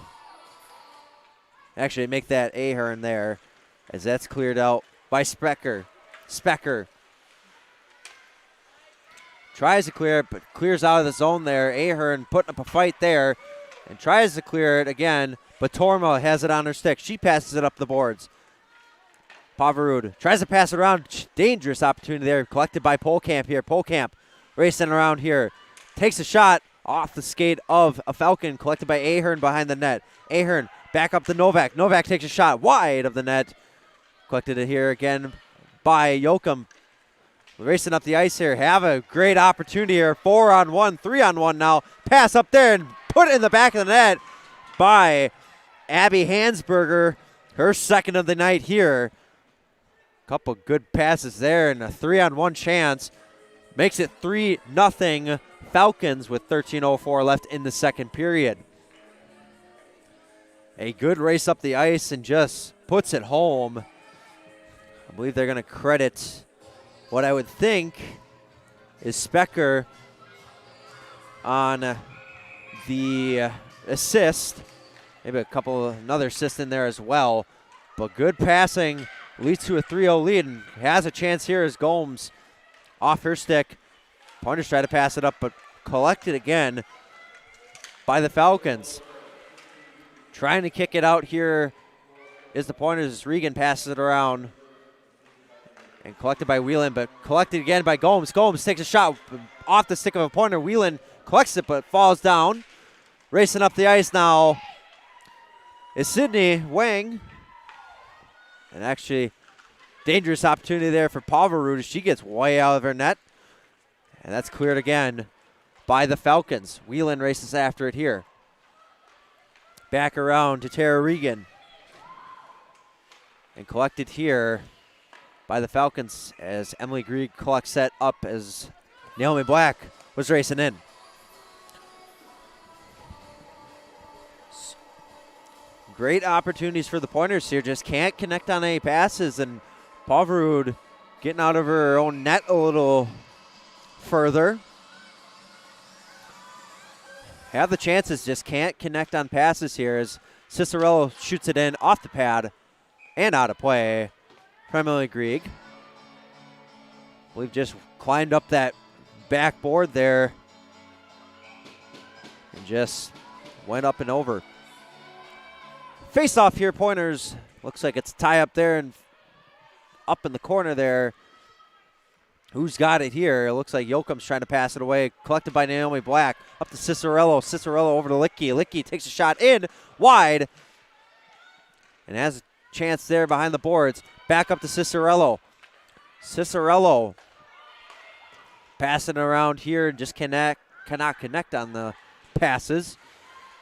Actually, make that Ahern there, as that's cleared out by Specker. Tries to clear it, but clears out of the zone there. Ahern putting up a fight there and tries to clear it again, but Torma has it on her stick. She passes it up the boards. Poverud tries to pass it around. Dangerous opportunity there, collected by Polkamp here. Polkamp racing around here. Takes a shot off the skate of a Falcon, collected by Ahern behind the net. Ahern back up to Novak. Novak takes a shot wide of the net. Collected it here again by Yoakum. Racing up the ice here. Have a great opportunity here. 4-on-1, 3-on-1 now. Pass up there and put it in the back of the net by Abby Hansberger. Her second of the night here. Couple good passes there and a 3-on-1 chance. Makes it 3-0 Falcons with 13:04 left in the second period. A good race up the ice and just puts it home. I believe they're going to credit what I would think is Specker on the assist. Maybe another assist in there as well. But good passing leads to a 3-0 lead and has a chance here as Gomes off her stick. Pointers try to pass it up, but collected again by the Falcons. Trying to kick it out here is the Pointers. Regan passes it around and collected by Whelan, but collected again by Gomes. Gomes takes a shot off the stick of a Pointer. Whelan collects it, but falls down. Racing up the ice now is Sydney Wang. And actually, dangerous opportunity there for Poverud as she gets way out of her net. And that's cleared again by the Falcons. Whelan races after it here. Back around to Tara Regan. And collected here by the Falcons as Emily Grieg collects that up as Naomi Black was racing in. Great opportunities for the Pointers here. Just can't connect on any passes. And Poverud getting out of her own net a little further. Have the chances, just can't connect on passes here as Cicerello shoots it in off the pad and out of play. Emily Grieg. I believe just climbed up that backboard there and just went up and over. Face off here, Pointers. Looks like it's a tie up there and up in the corner there. Who's got it here? It looks like Yoakum's trying to pass it away. Collected by Naomi Black. Up to Cicerello. Cicerello over to Licky. Licky takes a shot in wide and has a chance there behind the boards. Back up to Cicerello. Cicerello passing around here and just cannot connect on the passes,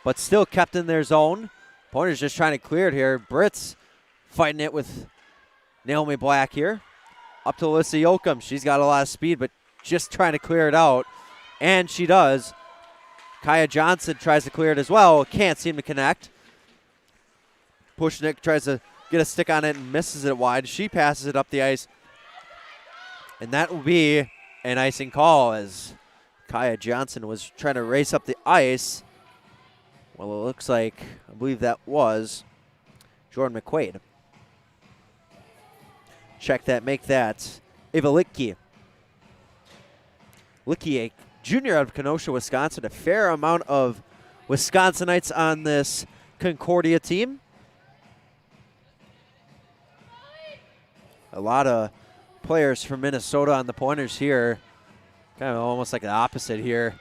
but still kept in their zone. Pointers just trying to clear it here. Brits fighting it with Naomi Black here. Up to Alyssa Yoakum. She's got a lot of speed, but just trying to clear it out. And she does. Kaya Johnson tries to clear it as well. Can't seem to connect. Pushnik tries to get a stick on it and misses it wide. She passes it up the ice. And that will be an icing call as Kaya Johnson was trying to race up the ice. Well, it looks like, I believe that was Jordan McQuaid. Check that, make that Ava Littke. Littke, a junior out of Kenosha, Wisconsin. A fair amount of Wisconsinites on this Concordia team. A lot of players from Minnesota on the pointers here. Kind of almost like the opposite here.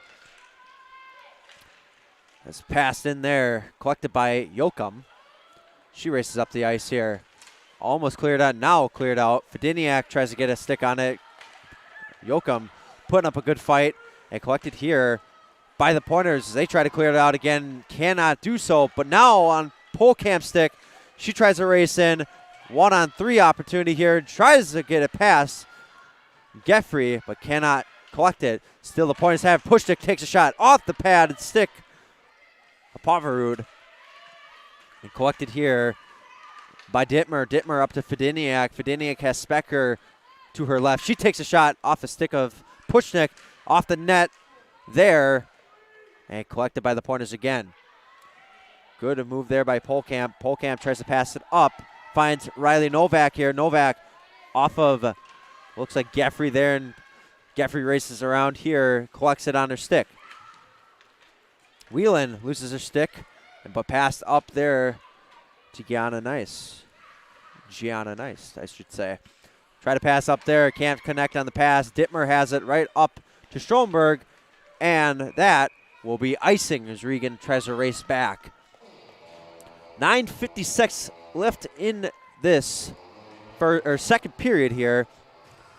It's passed in there, collected by Yoakum. She races up the ice here. Almost cleared out, now cleared out. Fediniak tries to get a stick on it. Yoakum putting up a good fight and collected here by the pointers. They try to clear it out again, cannot do so. But now on Polkamp's stick, she tries to race in. 1-on-3 opportunity here. Tries to get a pass. Geffrey, but cannot collect it. Still the pointers have. Pushnik takes a shot off the pad and stick. Pavarud. And collected here by Dittmer. Dittmer up to Fediniak. Fediniak has Specker to her left. She takes a shot off the stick of Pushnik. Off the net there. And collected by the pointers again. Good move there by Polkamp. Polkamp tries to pass it up. Finds Riley Novak here. Novak off of, looks like Geffrey there, and Geffrey races around here, collects it on her stick. Whelan loses her stick, but passed up there to Gianna Nice. Gianna Nice, I should say. Try to pass up there, can't connect on the pass. Dittmer has it right up to Stromberg, and that will be icing as Regan tries to race back. 9:56 left in this second period here.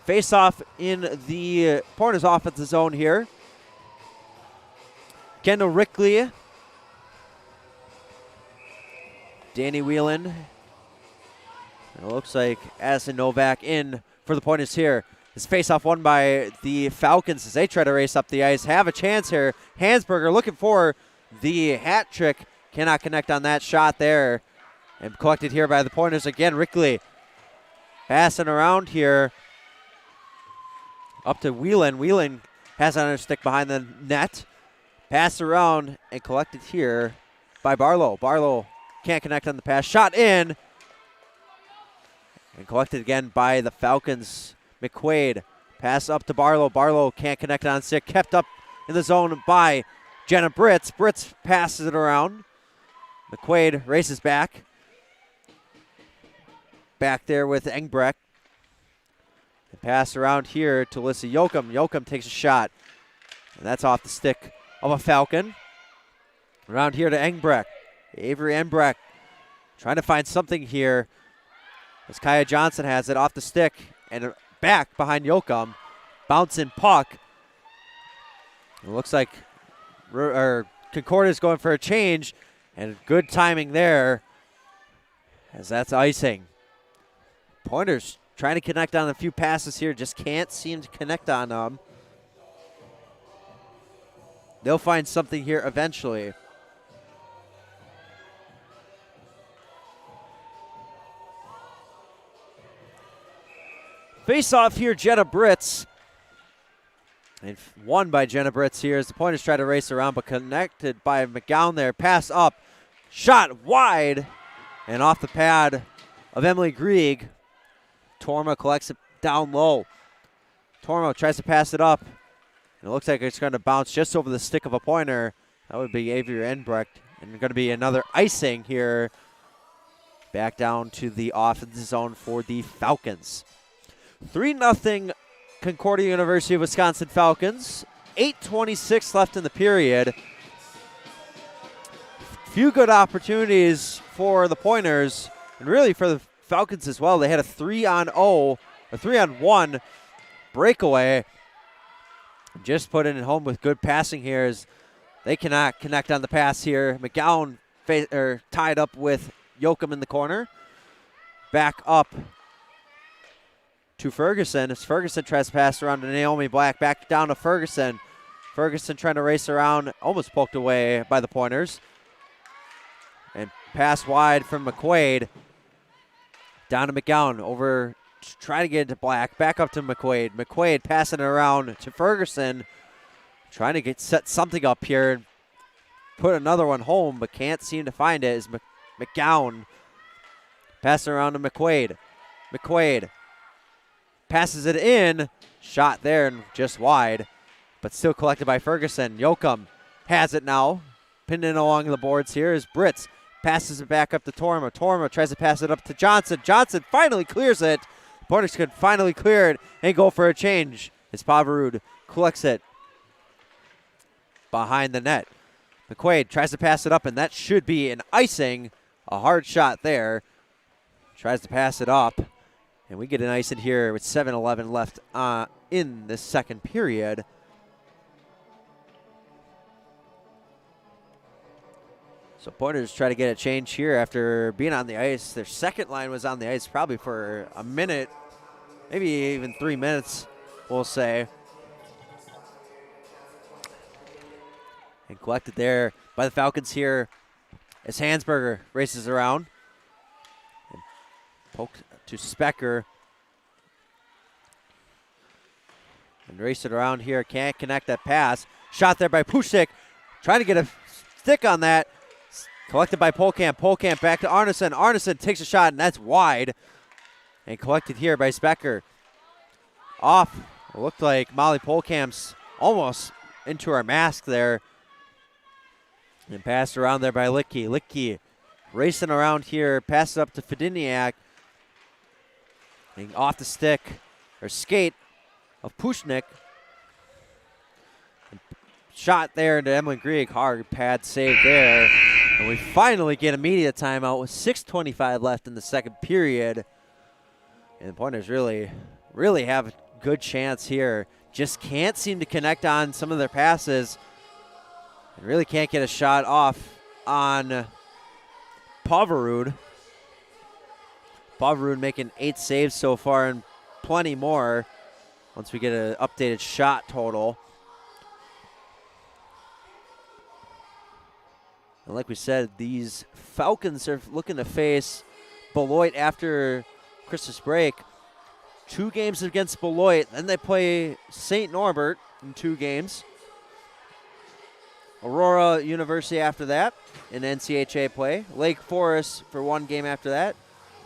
Face off in the Pointers offensive zone here. Kendall Rickley. Danny Whelan. It looks like Addison Novak in for the Pointers here. This face-off won by the Falcons as they try to race up the ice. Have a chance here. Hansberger looking for the hat trick. Cannot connect on that shot there. And collected here by the Pointers again. Rickley passing around here. Up to Whelan. Whelan has on her stick behind the net. Passed around and collected here by Barlow. Barlow can't connect on the pass. Shot in. And collected again by the Falcons. McQuaid. Pass up to Barlow. Barlow can't connect on stick. Kept up in the zone by Jenna Britz. Britz passes it around. McQuaid races back. Back there with Engbrecht. Pass around here to Alyssa Yoakum. Yoakum takes a shot. And that's off the stick of a Falcon. Around here to Engbrecht. Avery Engbrecht trying to find something here. As Kaya Johnson has it off the stick and back behind Yoakum. Bouncing puck. It looks like Concordia is going for a change. And good timing there as that's icing. Pointers trying to connect on a few passes here. Just can't seem to connect on them. They'll find something here eventually. Face off here, Jenna Britz. And won by Jenna Britz here as the Pointers try to race around, but connected by McGowan there. Pass up, shot wide, and off the pad of Emily Grieg. Torma collects it down low. Torma tries to pass it up. And it looks like it's going to bounce just over the stick of a Pointer. That would be Avery Engbrecht. And going to be another icing here. Back down to the offensive zone for the Falcons. 3-0 Concordia University of Wisconsin Falcons. 8:26 left in the period. Few good opportunities for the Pointers, and really for the Falcons as well. They had a 3-on-1 breakaway. Just put it home with good passing here as they cannot connect on the pass here. McGowan tied up with Yoakum in the corner. Back up to Ferguson as Ferguson tries to pass around to Naomi Black. Back down to Ferguson. Ferguson trying to race around, almost poked away by the Pointers. And pass wide from McQuaid. Down to McGowan, over, trying to get it to Black, back up to McQuaid. McQuaid passing it around to Ferguson, trying to set something up here and put another one home, but can't seem to find it. Is McGowan passing around to McQuaid. McQuaid passes it in, shot there and just wide, but still collected by Ferguson. Yoakum has it now, pinned in along the boards here is Britz. Passes it back up to Torma. Torma tries to pass it up to Johnson. Johnson finally clears it. Pointers could finally clear it and go for a change. As Pavarud collects it behind the net. McQuaid tries to pass it up, and that should be an icing. A hard shot there. Tries to pass it up, and we get an icing here with 7:11 left in this second period. So Pointers try to get a change here after being on the ice. Their second line was on the ice probably for a minute, maybe even 3 minutes, we'll say. And collected there by the Falcons here as Hansberger races around. And poked to Specker. And raced it around here, can't connect that pass. Shot there by Pushik, trying to get a stick on that. Collected by Polkamp. Polkamp back to Arneson. Arneson takes a shot, and that's wide. And collected here by Specker. Off. It looked like Molly Polkamp's almost into her mask there. And passed around there by Licky. Licky racing around here. Passes up to Fediniak. And off the stick, or skate, of Pushnik. And shot there into Emily Grieg. Hard pad save there. And we finally get a media timeout with 6:25 left in the second period. And the Pointers really have a good chance here. Just can't seem to connect on some of their passes. And really can't get a shot off on Pavarud. Pavarud making 8 saves so far and plenty more once we get an updated shot total. And like we said, these Falcons are looking to face Beloit after Christmas break. 2 games against Beloit. Then they play St. Norbert in 2 games. Aurora University after that in NCHA play. Lake Forest for 1 game after that.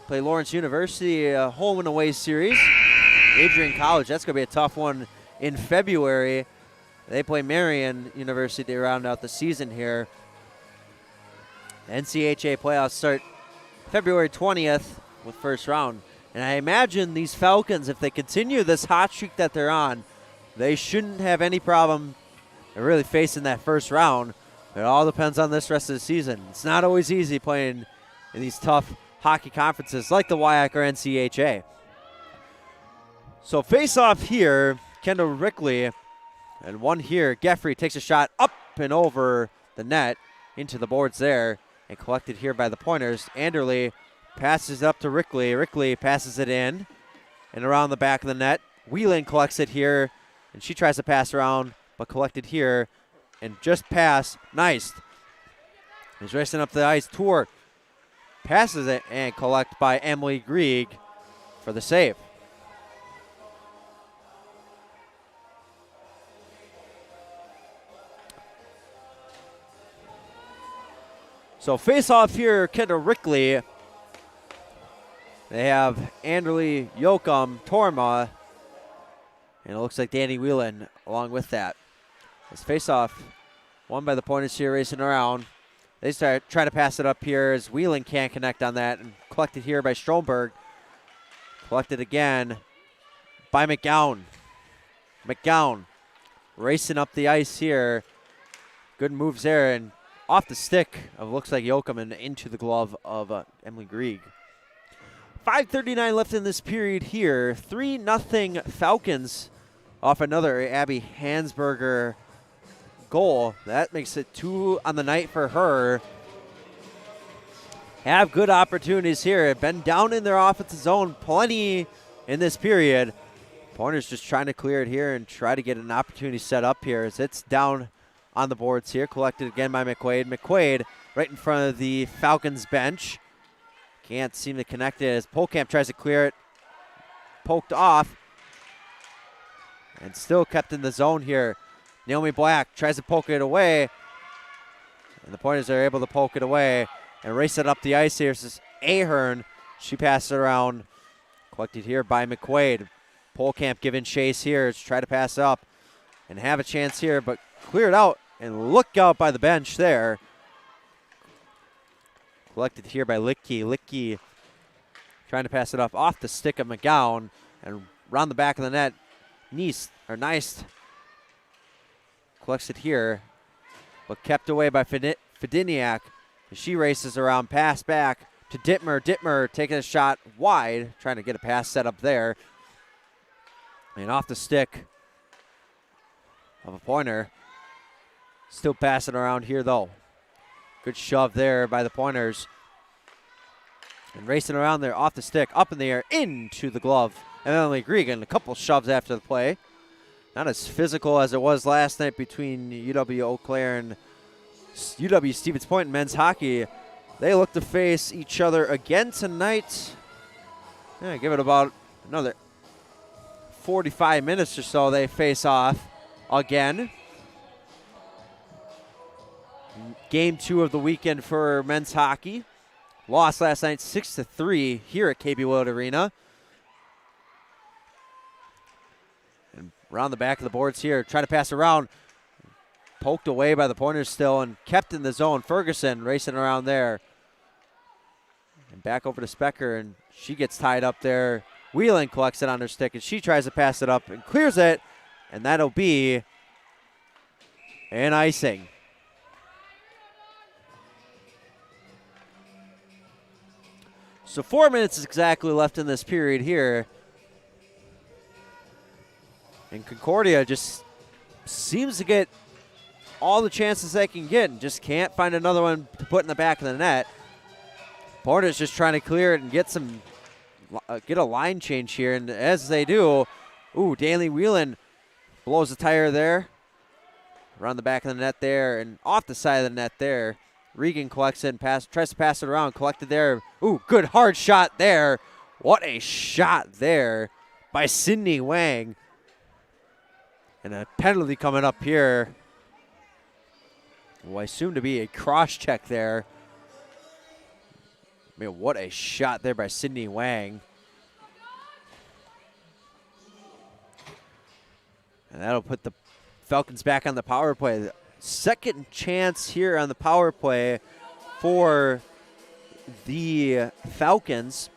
Play Lawrence University, a home and away series. Adrian College, that's going to be a tough one in February. They play Marion University to round out the season here. NCHA playoffs start February 20th with first round. And I imagine these Falcons, if they continue this hot streak that they're on, they shouldn't have any problem really facing that first round. It all depends on this rest of the season. It's not always easy playing in these tough hockey conferences like the WIAC or NCHA. So face off here, Kendall Rickley, and one here. Geffrey takes a shot up and over the net into the boards there. And collected here by the Pointers. Anderley passes up to Rickley. Rickley passes it in and around the back of the net. Whelan collects it here, and she tries to pass around, but collected here and just pass. Nice. He's racing up the ice. Tour passes it and collect by Emily Grieg for the save. So face off here, Kendall Rickley. They have Anderley, Yoakum, Torma, and it looks like Danny Whelan along with that. This face off won by the Pointers here racing around. They start trying to pass it up here as Whelan can't connect on that, and collected here by Stromberg. Collected again by McGowan. McGowan racing up the ice here. Good moves there, and off the stick of looks like Yoakum and into the glove of Emily Grieg. 5:39 left in this period here. 3-0 Falcons off another Abby Hansberger goal. That makes it 2 on the night for her. Have good opportunities here. Been down in their offensive zone plenty in this period. Pointers just trying to clear it here and try to get an opportunity set up here as it's down on the boards here. Collected again by McQuaid. McQuaid right in front of the Falcons bench. Can't seem to connect it as Polkamp tries to clear it. Poked off. And still kept in the zone here. Naomi Black tries to poke it away. And the Pointers are able to poke it away and race it up the ice here. This is Ahern. She passes it around. Collected here by McQuaid. Polkamp giving chase here to try to pass up and have a chance here, but cleared out and look out by the bench there. Collected here by Licky. Licky trying to pass it off the stick of McGowan and around the back of the net. Nice collects it here, but kept away by Fidiniak. She races around, pass back to Dittmer. Dittmer taking a shot wide, trying to get a pass set up there. And off the stick of a Pointer. Still passing around here, though. Good shove there by the Pointers. And racing around there off the stick, up in the air, into the glove. And Emily Gregan, a couple shoves after the play. Not as physical as it was last night between UW Eau Claire and UW Stevens Point in men's hockey. They look to face each other again tonight. Yeah, give it about another 45 minutes or so. They face off again. Game 2 of the weekend for men's hockey. Lost last night 6-3 here at KB Willard Arena. And around the back of the boards here, trying to pass around. Poked away by the Pointers still and kept in the zone. Ferguson racing around there. And back over to Specker, and she gets tied up there. Whelan collects it on her stick, and she tries to pass it up and clears it, and that'll be an icing. So 4 minutes exactly left in this period here. And Concordia just seems to get all the chances they can get and just can't find another one to put in the back of the net. Porter's just trying to clear it and get a line change here, and as they do, Daly Whelan blows the tire there. Around the back of the net there and off the side of the net there. Regan collects it and tries to pass it around, collected there. Good hard shot there. What a shot there by Sydney Wang. And a penalty coming up here. I assume to be a cross check there. What a shot there by Sydney Wang. And that'll put the Falcons back on the power play. Second chance here on the power play for the Falcons.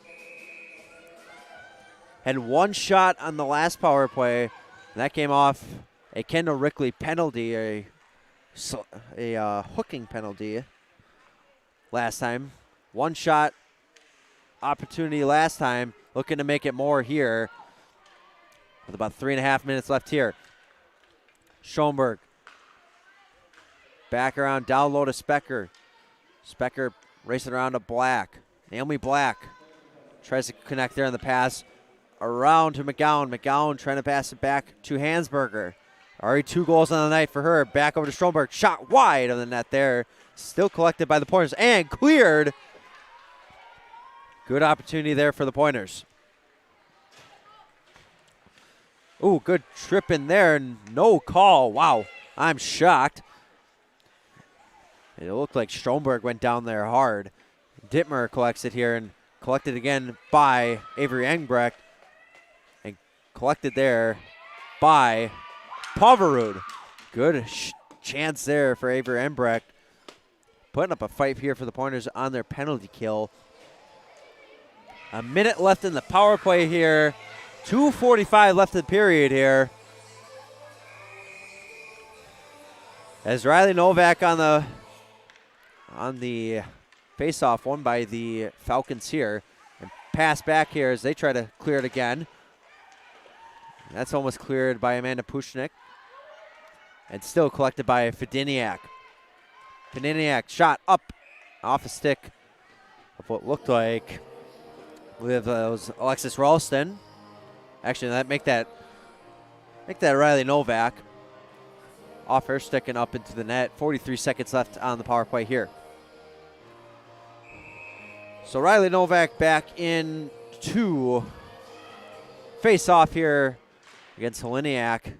Had one shot on the last power play. And that came off a Kendall Rickley penalty, a hooking penalty last time. One shot opportunity last time. Looking to make it more here. With about 3.5 minutes left here. Schoenberg. Back around, down low to Specker. Specker racing around to Black. Naomi Black tries to connect there on the pass. Around to McGowan. McGowan trying to pass it back to Hansberger. Already 2 goals on the night for her. Back over to Schoenberg. Shot wide of the net there. Still collected by the Pointers and cleared. Good opportunity there for the Pointers. Good trip in there. No call. Wow. I'm shocked. It looked like Stromberg went down there hard. Dittmer collects it here and collected again by Avery Engbrecht. And collected there by Poverud. Good chance there for Avery Engbrecht. Putting up a fight here for the Pointers on their penalty kill. A minute left in the power play here. 2:45 left in the period here. As Riley Novak on the face-off, won by the Falcons here. And pass back here as they try to clear it again. That's almost cleared by Amanda Pushnik. And still collected by Fidiniak. Fidiniak shot up off a stick of what looked like, I believe it was Alexis Ralston. Actually, that make that Make that Riley Novak. Off her stick and up into the net. 43 seconds left on the power play here. So Riley Novak back in to face off here against Heleniak.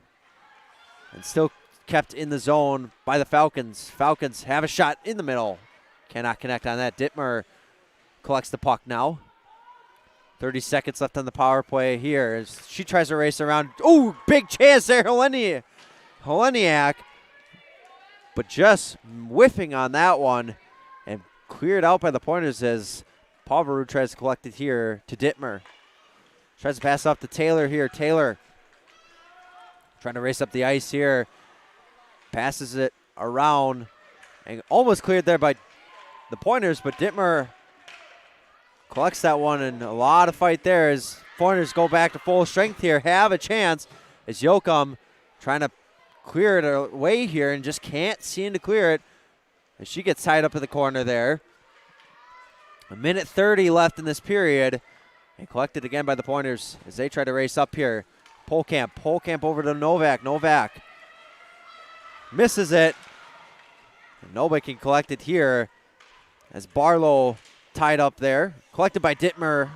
And still kept in the zone by the Falcons. Falcons have a shot in the middle. Cannot connect on that. Dittmer collects the puck now. 30 seconds left on the power play here as she tries to race around. Ooh, big chance there, Heleniak. But just whiffing on that one and cleared out by the Pointers as Poverud tries to collect it here to Dittmer. Tries to pass off to Taylor here. Taylor trying to race up the ice here. Passes it around and almost cleared there by the Pointers, but Dittmer collects that one, and a lot of fight there as Pointers go back to full strength here. Have a chance as Yoakum trying to clear it away here and just can't seem to clear it as she gets tied up in the corner there. 1:30 left in this period, and collected again by the Pointers as they try to race up here. Polkamp over to Novak. Novak misses it. And nobody can collect it here as Barlow tied up there. Collected by Dittmer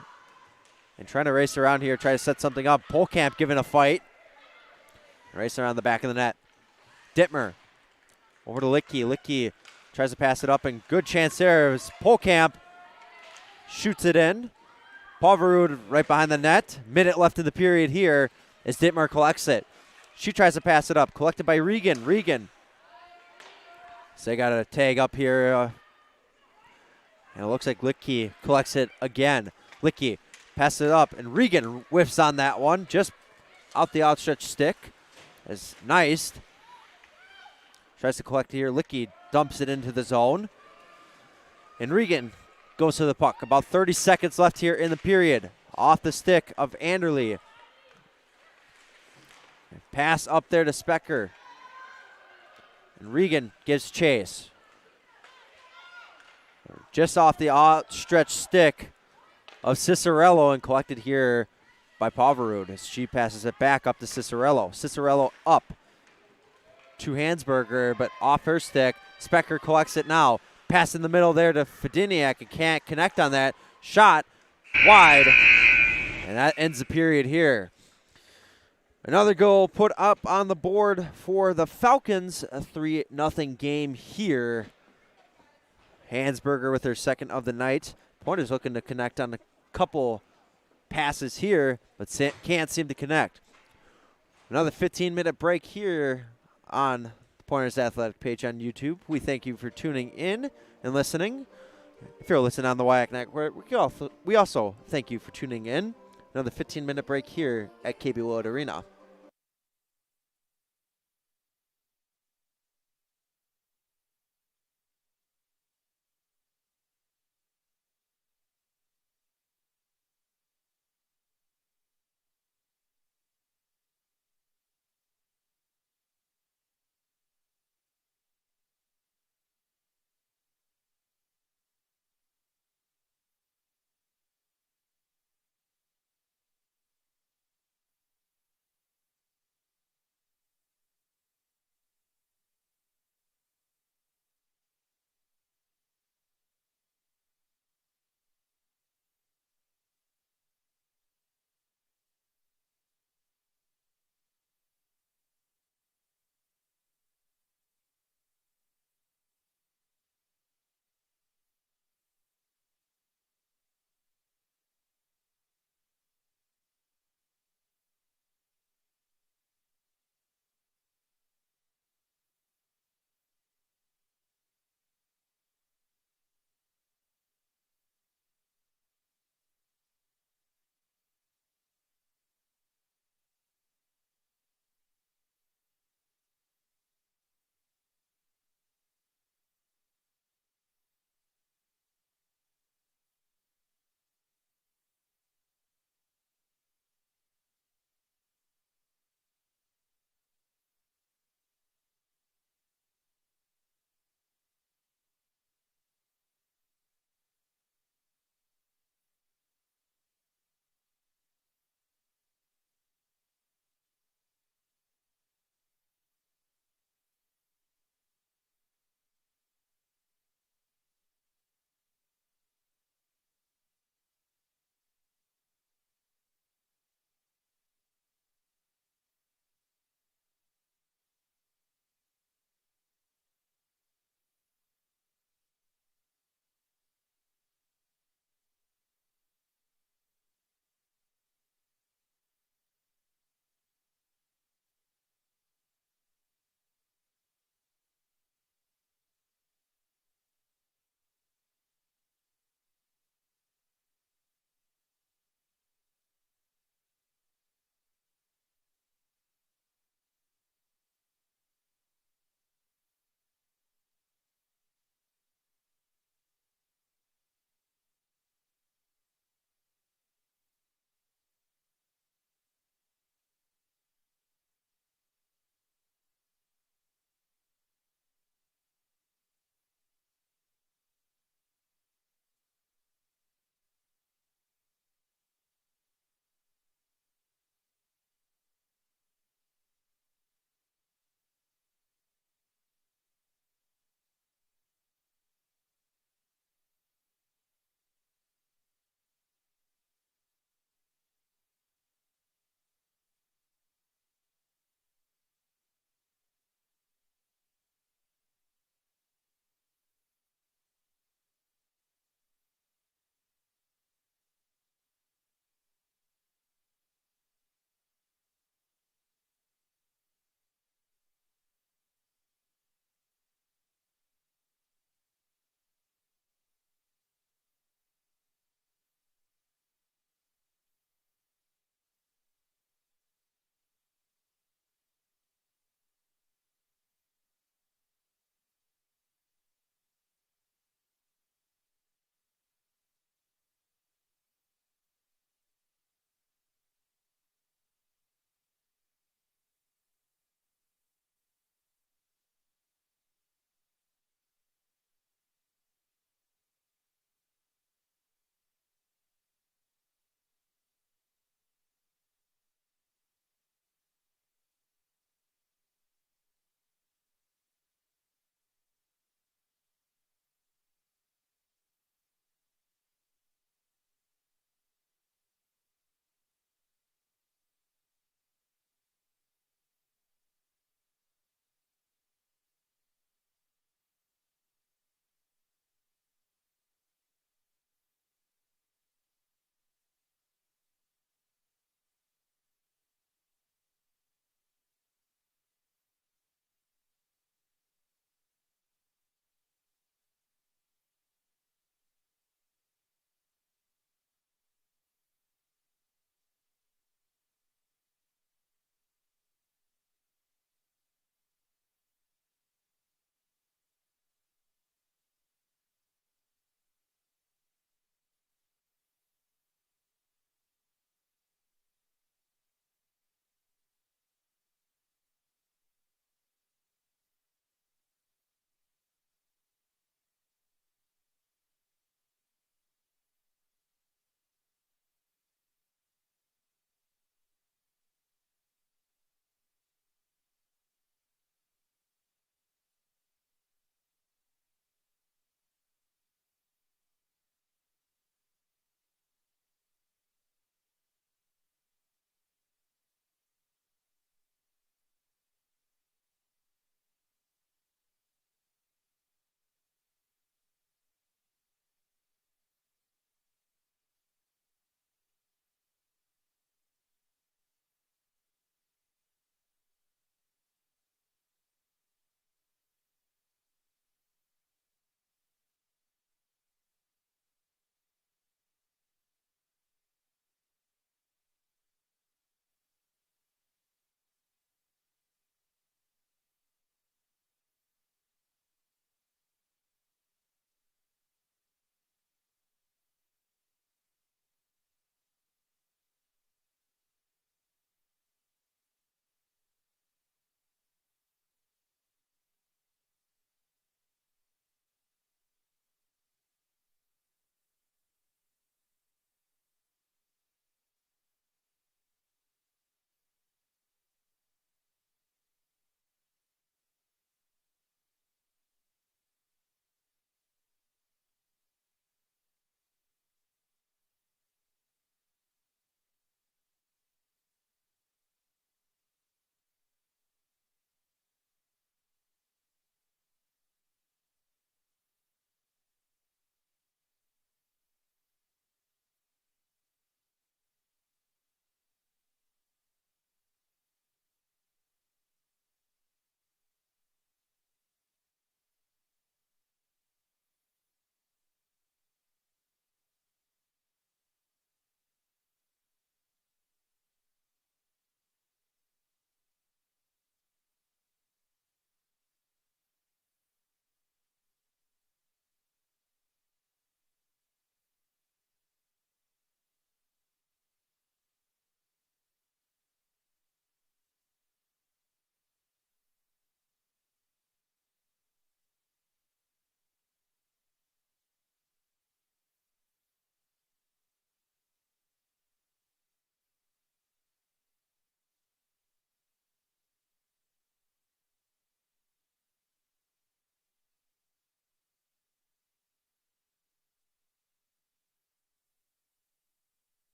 and trying to race around here, try to set something up. Polkamp giving a fight. Race around the back of the net. Dittmer over to Licky. Licky tries to pass it up, and good chance there as Polkamp shoots it in. Poverud right behind the net. Minute left in the period here as Dittmer collects it. She tries to pass it up. Collected by Regan. Regan. So they got a tag up here. And it looks like Licky collects it again. Licky passes it up, and Regan whiffs on that one. Just out the outstretched stick. As Nice tries to collect here. Licky dumps it into the zone. And Regan goes to the puck. About 30 seconds left here in the period. Off the stick of Anderle. Pass up there to Specker. And Regan gives chase. Just off the outstretched stick of Cicerello and collected here by Poverud as she passes it back up to Cicerello. Cicerello up to Hansberger, but off her stick. Specker collects it now. Pass in the middle there to Fediniak and can't connect on that. Shot wide, and that ends the period here. Another goal put up on the board for the Falcons. A 3-0 game here. Hansberger with her second of the night. Pointers looking to connect on a couple passes here, but can't seem to connect. Another 15-minute break here on the Pointers Athletic page on YouTube. We thank you for tuning in and listening. If you're listening on the WIAC Network, we also thank you for tuning in. Another 15-minute break here at KB Willard Arena.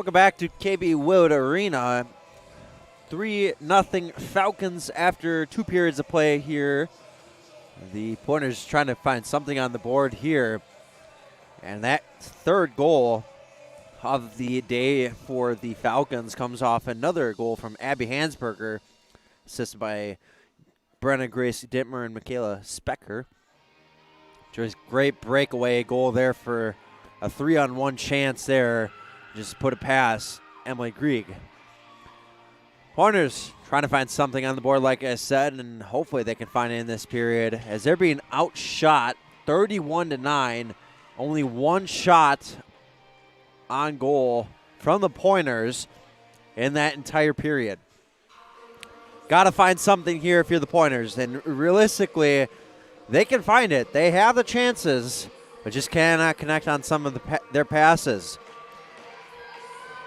Welcome back to KB Willard Arena. 3-0 Falcons after 2 periods of play here. The Pointers trying to find something on the board here. And that third goal of the day for the Falcons comes off another goal from Abby Hansberger, assisted by Brenna Grace Dittmer and Michaela Specker. Just great breakaway goal there for a 3-on-1 chance there. Just put it past Emily Grieg. Pointers trying to find something on the board, like I said, and hopefully they can find it in this period as they're being outshot 31-9. Only one shot on goal from the Pointers in that entire period. Got to find something here if you're the Pointers, and realistically, they can find it. They have the chances, but just cannot connect on some of their passes.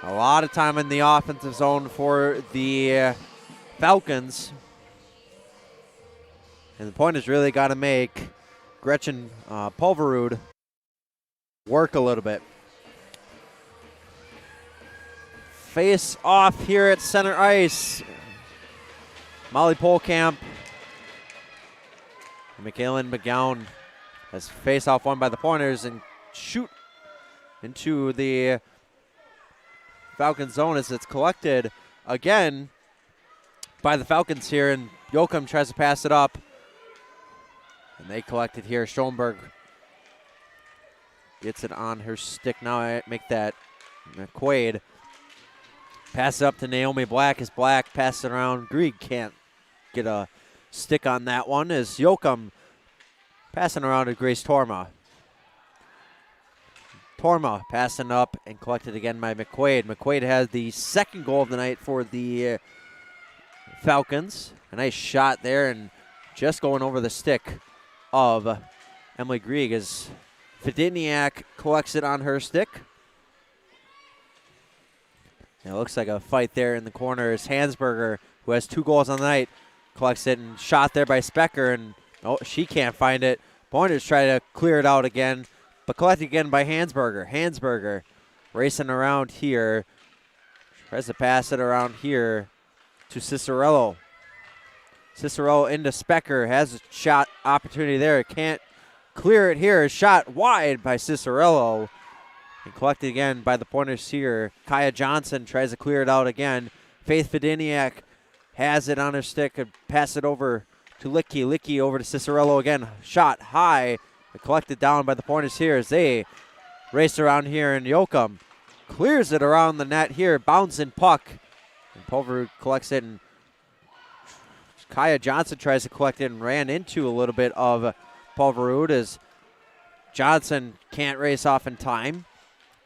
A lot of time in the offensive zone for the Falcons. And the Pointers really got to make Gretchen Pulverud work a little bit. Face off here at center ice. Molly Polkamp and Michaela McGowan has face off won by the Pointers and shoot into the Falcon zone as it's collected again by the Falcons here, and Yoakum tries to pass it up. And they collect it here. Schoenberg gets it on her stick now. I make that McQuaid. Pass it up to Naomi Black as Black passes it around. Grieg can't get a stick on that one as Yoakum passing around to Grace Torma. Torma passing up and collected again by McQuaid. McQuaid has the second goal of the night for the Falcons. A nice shot there and just going over the stick of Emily Grieg as Fidiniak collects it on her stick. It looks like a fight there in the corner as Hansberger, who has 2 goals on the night, collects it and shot there by Specker, and she can't find it. Pointers try to clear it out again, but collected again by Hansberger. Hansberger racing around here. Tries to pass it around here to Cicerello. Cicerello into Specker. Has a shot opportunity there. Can't clear it here. Shot wide by Cicerello. And collected again by the Pointers here. Kaya Johnson tries to clear it out again. Faith Fidiniak has it on her stick and pass it over to Licky. Licky over to Cicerello again. Shot high. Collected down by the Pointers here as they race around here, and Yoakum clears it around the net here. Bouncing puck. And Pulverud collects it, and Kaya Johnson tries to collect it and ran into a little bit of Pulverud as Johnson can't race off in time.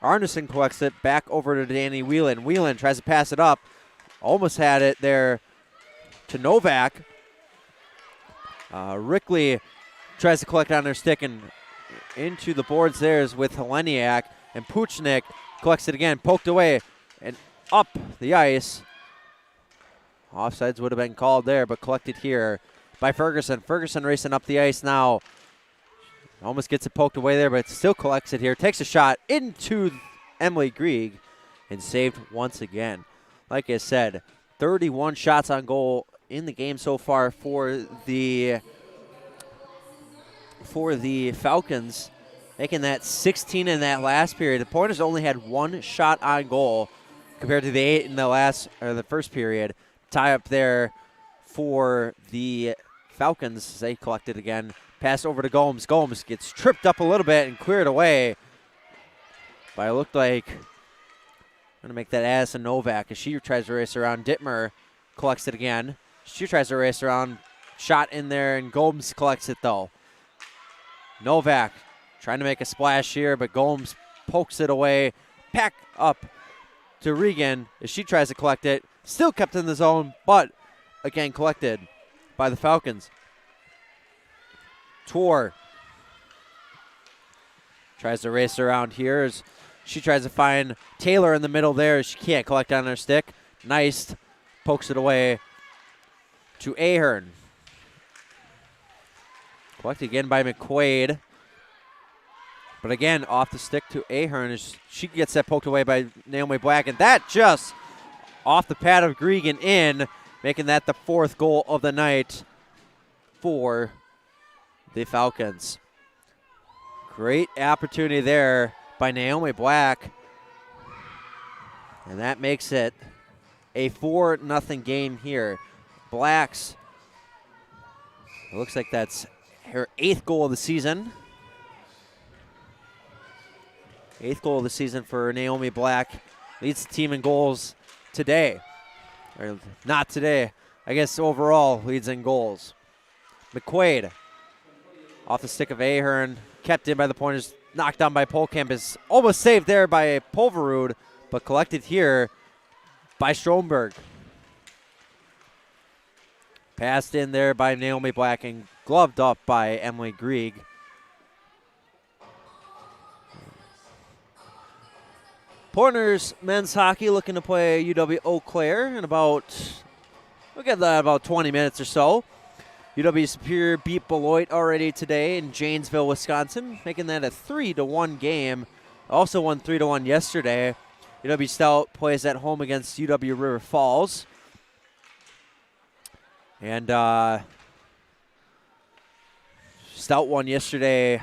Arneson collects it back over to Danny Whelan. Whelan tries to pass it up. Almost had it there to Novak. Rickley tries to collect on their stick and into the boards there is with Heleniak, and Puchnik collects it again, poked away and up the ice. Offsides would have been called there, but collected here by Ferguson. Ferguson racing up the ice now. Almost gets it poked away there, but still collects it here. Takes a shot into Emily Grieg and saved once again. Like I said, 31 shots on goal in the game so far for the Falcons, making that 16 in that last period. The Pointers only had 1 shot on goal compared to the 8 in the first period. Tie up there for the Falcons. They collected again. Pass over to Gomes. Gomes gets tripped up a little bit and cleared away. But it looked like I'm going to make that Addison Novak as she tries to race around. Dittmer collects it again. She tries to race around. Shot in there, and Gomes collects it though. Novak trying to make a splash here, but Gomes pokes it away. Back up to Regan as she tries to collect it. Still kept in the zone, but again collected by the Falcons. Tor tries to race around here as she tries to find Taylor in the middle there. She can't collect on her stick. Nice pokes it away to Ahern. Collected again by McQuaid. But But again, off the stick to Ahern as she gets that poked away by Naomi Black, and that just off the pad of Grieg and in, making that the 4th goal of the night for the Falcons. Great opportunity there by Naomi Black, and that makes it a 4-0 game here. Blacks, it looks like that's her 8th goal of the season. 8th goal of the season for Naomi Black. Leads the team in goals today. Or not today. I guess overall leads in goals. McQuaid off the stick of Ahern. Kept in by the Pointers. Knocked down by Polkamp. Is almost saved there by Pulverud, but collected here by Stromberg. Passed in there by Naomi Black and gloved up by Emily Grieg. Pointers men's hockey looking to play UW Eau Claire in about 20 minutes or so. UW Superior beat Beloit already today in Janesville, Wisconsin, making that a 3-1 game. Also won 3-1 yesterday. UW Stout plays at home against UW River Falls. And Stout won yesterday,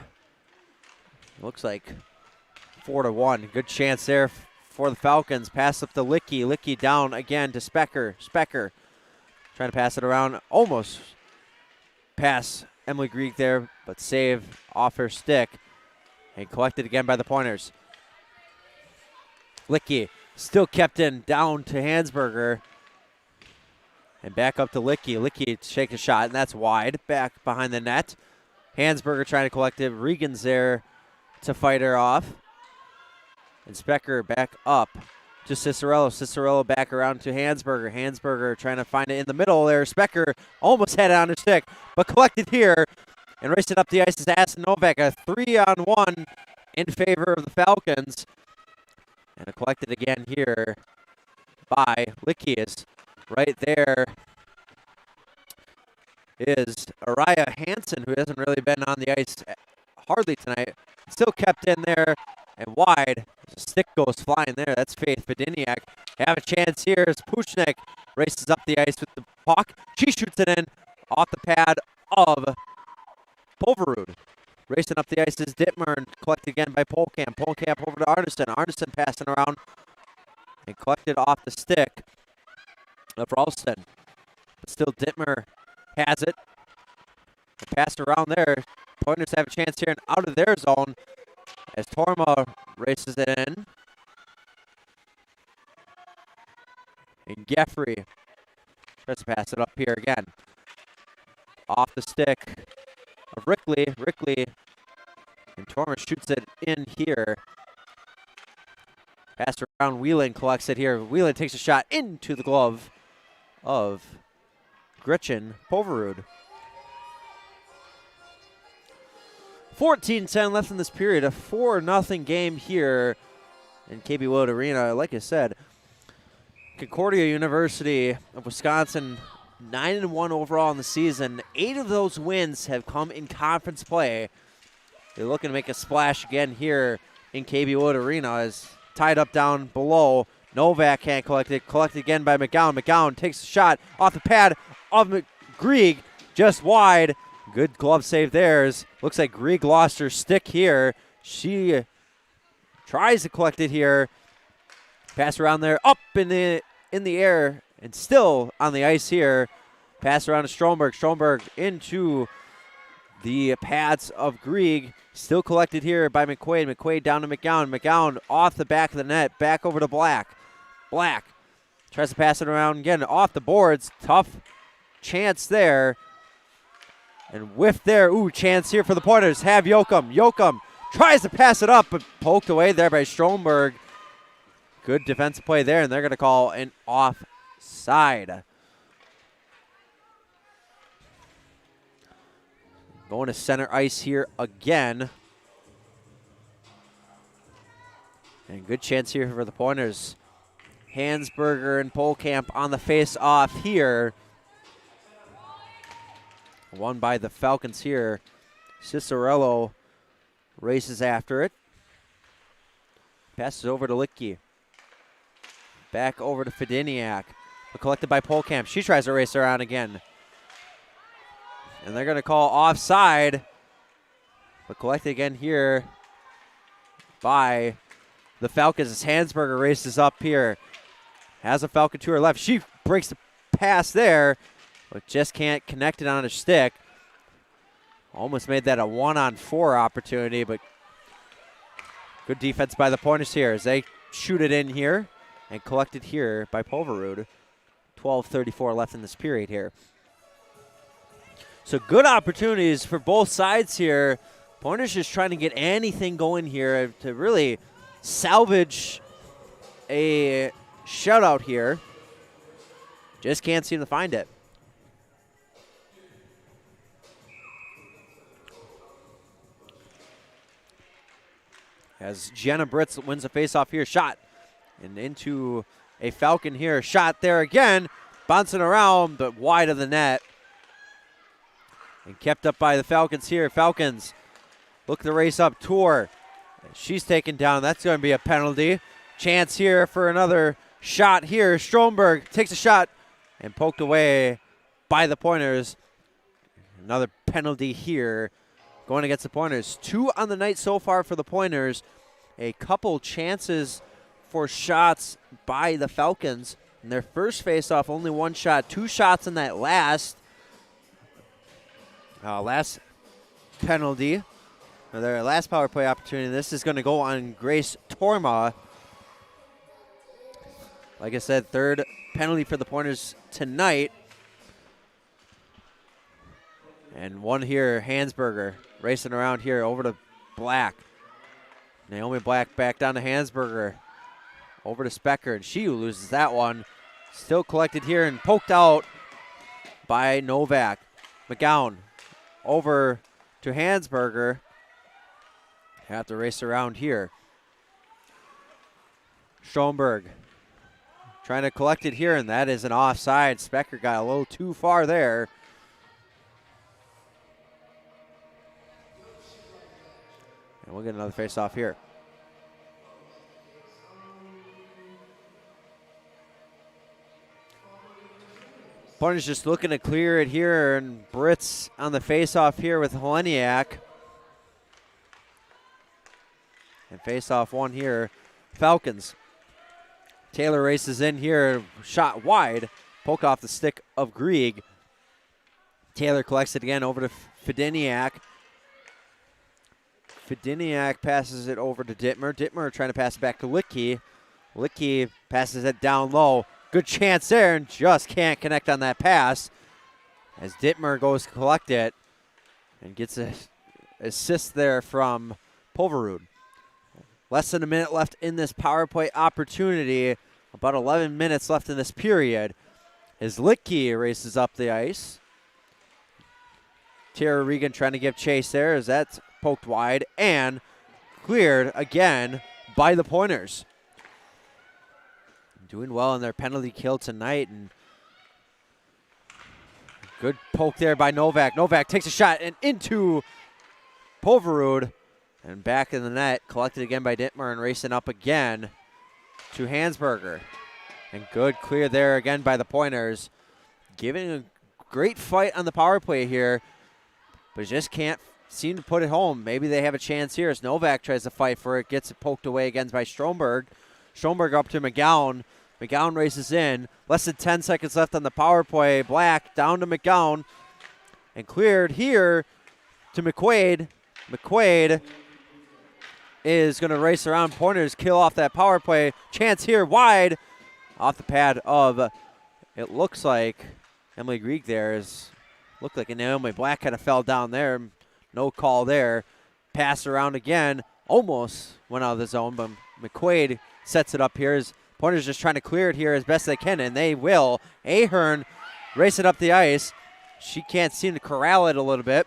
looks like 4-1. Good chance there for the Falcons. Pass up to Licky. Licky down again to Specker. Specker trying to pass it around. Almost pass Emily Grieg there, but save off her stick. And collected again by the Pointers. Licky still kept in down to Hansberger. And back up to Licky. Licky shake a shot, and that's wide. Back behind the net. Hansberger trying to collect it. Regan's there to fight her off. And Specker back up to Cicerello. Cicerello back around to Hansberger. Hansberger trying to find it in the middle there. Specker almost had it on her stick, but collected here. And racing up the ice is Aston Novak. A 3-on-1 in favor of the Falcons. And collected again here by Licky. Is right there is Araya Hansen, who hasn't really been on the ice hardly tonight. Still kept in there and wide. The stick goes flying there. That's Faith Bediniak. Have a chance here as Pushnik races up the ice with the puck. She shoots it in off the pad of Pulverud. Racing up the ice is Dittmer and collected again by Polkamp. Polkamp over to Arneson. Arneson passing around and collected off the stick of Ralston. But still Dittmer has it. Passed around there. Pointers have a chance here and out of their zone as Torma races it in. And Geffrey tries to pass it up here again. Off the stick of Rickley. Rickley and Torma shoots it in here. Pass around, Whelan collects it here. Whelan takes a shot into the glove of Gretchen Pulverud. 14-10 left in this period. A 4-0 game here in KB Willard Arena. Like I said, Concordia University of Wisconsin, 9-1 overall in the season. 8 of those wins have come in conference play. They're looking to make a splash again here in KB Willard Arena as tied up down below. Novak can't collect it. Collected again by McGowan. McGowan takes a shot off the pad of Grieg, just wide. Good glove save there. Looks like Grieg lost her stick here. She tries to collect it here. Pass around there, up in the air, and still on the ice here. Pass around to Stromberg. Stromberg into the pads of Grieg. Still collected here by McQuaid. McQuaid down to McGowan. McGowan off the back of the net, back over to Black. Black tries to pass it around again, off the boards. Tough chance there. And whiff there. Ooh, chance here for the Pointers. Have Yoakum. Yoakum tries to pass it up, but poked away there by Stromberg. Good defensive play there, and they're going to call an offside. Going to center ice here again. And good chance here for the Pointers. Hansberger and Polkamp on the face-off here. Won by the Falcons here. Cicerello Races after it. Passes over to Licky. Back over to Fidiniak. But collected by Polkamp. She tries to race around again. And they're going to call offside. But collected again here by the Falcons as Hansberger races up here. Has a Falcon to her left. She breaks the pass there, but just can't connect it on her stick. Almost made that a 1-on-4 opportunity, but good defense by the Pointers here as they shoot it in here and collected here by Poverud. 12:34 left in this period here. So good opportunities for both sides here. Pointers just trying to get anything going here to really salvage a shutout here. Just can't seem to find it. As Gianna Britz wins the faceoff here, shot. And into a Falcon here, shot there again. Bouncing around, but wide of the net. And kept up by the Falcons here. Falcons look to race up Tour. She's taken down. That's going to be a penalty. Chance here for another shot here. Stromberg takes a shot and poked away by the Pointers. Another penalty here going against the Pointers. 2 on the night so far for the Pointers. A couple chances for shots by the Falcons. In their first faceoff, only 1 shot. 2 shots in that last penalty. Or their last power play opportunity. This is going to go on Grace Torma. Like I said, 3rd penalty for the Pointers tonight. And one here, Hansberger, racing around here over to Black. Naomi Black back down to Hansberger. Over to Specker, and she loses that one. Still collected here and poked out by Novak. McGowan over to Hansberger. Have to race around here. Stromberg trying to collect it here, and that is an offside. Specker got a little too far there. And we'll get another face-off here. Pointers just looking to clear it here, and Britz on the face-off here with Heleniak. And face-off one here, Falcons. Taylor races in here, shot wide, poke off the stick of Grieg. Taylor collects it again over to Fidiniak. Fidiniak passes it over to Dittmer. Dittmer trying to pass it back to Licky. Licky passes it down low. Good chance there, and just can't connect on that pass as Dittmer goes to collect it and gets an assist there from Poverud. Less than a minute left in this power play opportunity. About 11 minutes left in this period as Licky races up the ice. Tara Regan trying to give chase there as that's poked wide and cleared again by the Pointers. Doing well in their penalty kill tonight, and good poke there by Novak. Novak takes a shot and into Poverud, and back in the net, collected again by Dittmer and racing up again to Hansberger. And good clear there again by the Pointers. Giving a great fight on the power play here, but just can't seem to put it home. Maybe they have a chance here as Novak tries to fight for it, gets it poked away again by Stromberg. Stromberg up to McGowan. McGowan races in. Less than 10 seconds left on the power play. Black down to McGowan. And cleared here to McQuaid. McQuaid is going to race around. Pointers kill off that power play. Chance here wide off the pad of, it looks like, Emily Grieg there. Looked like Naomi Black kind of fell down there. No call there. Pass around again. Almost went out of the zone, but McQuaid sets it up here. Pointers just trying to clear it here as best they can, and they will. Ahern racing up the ice. She can't seem to corral it a little bit.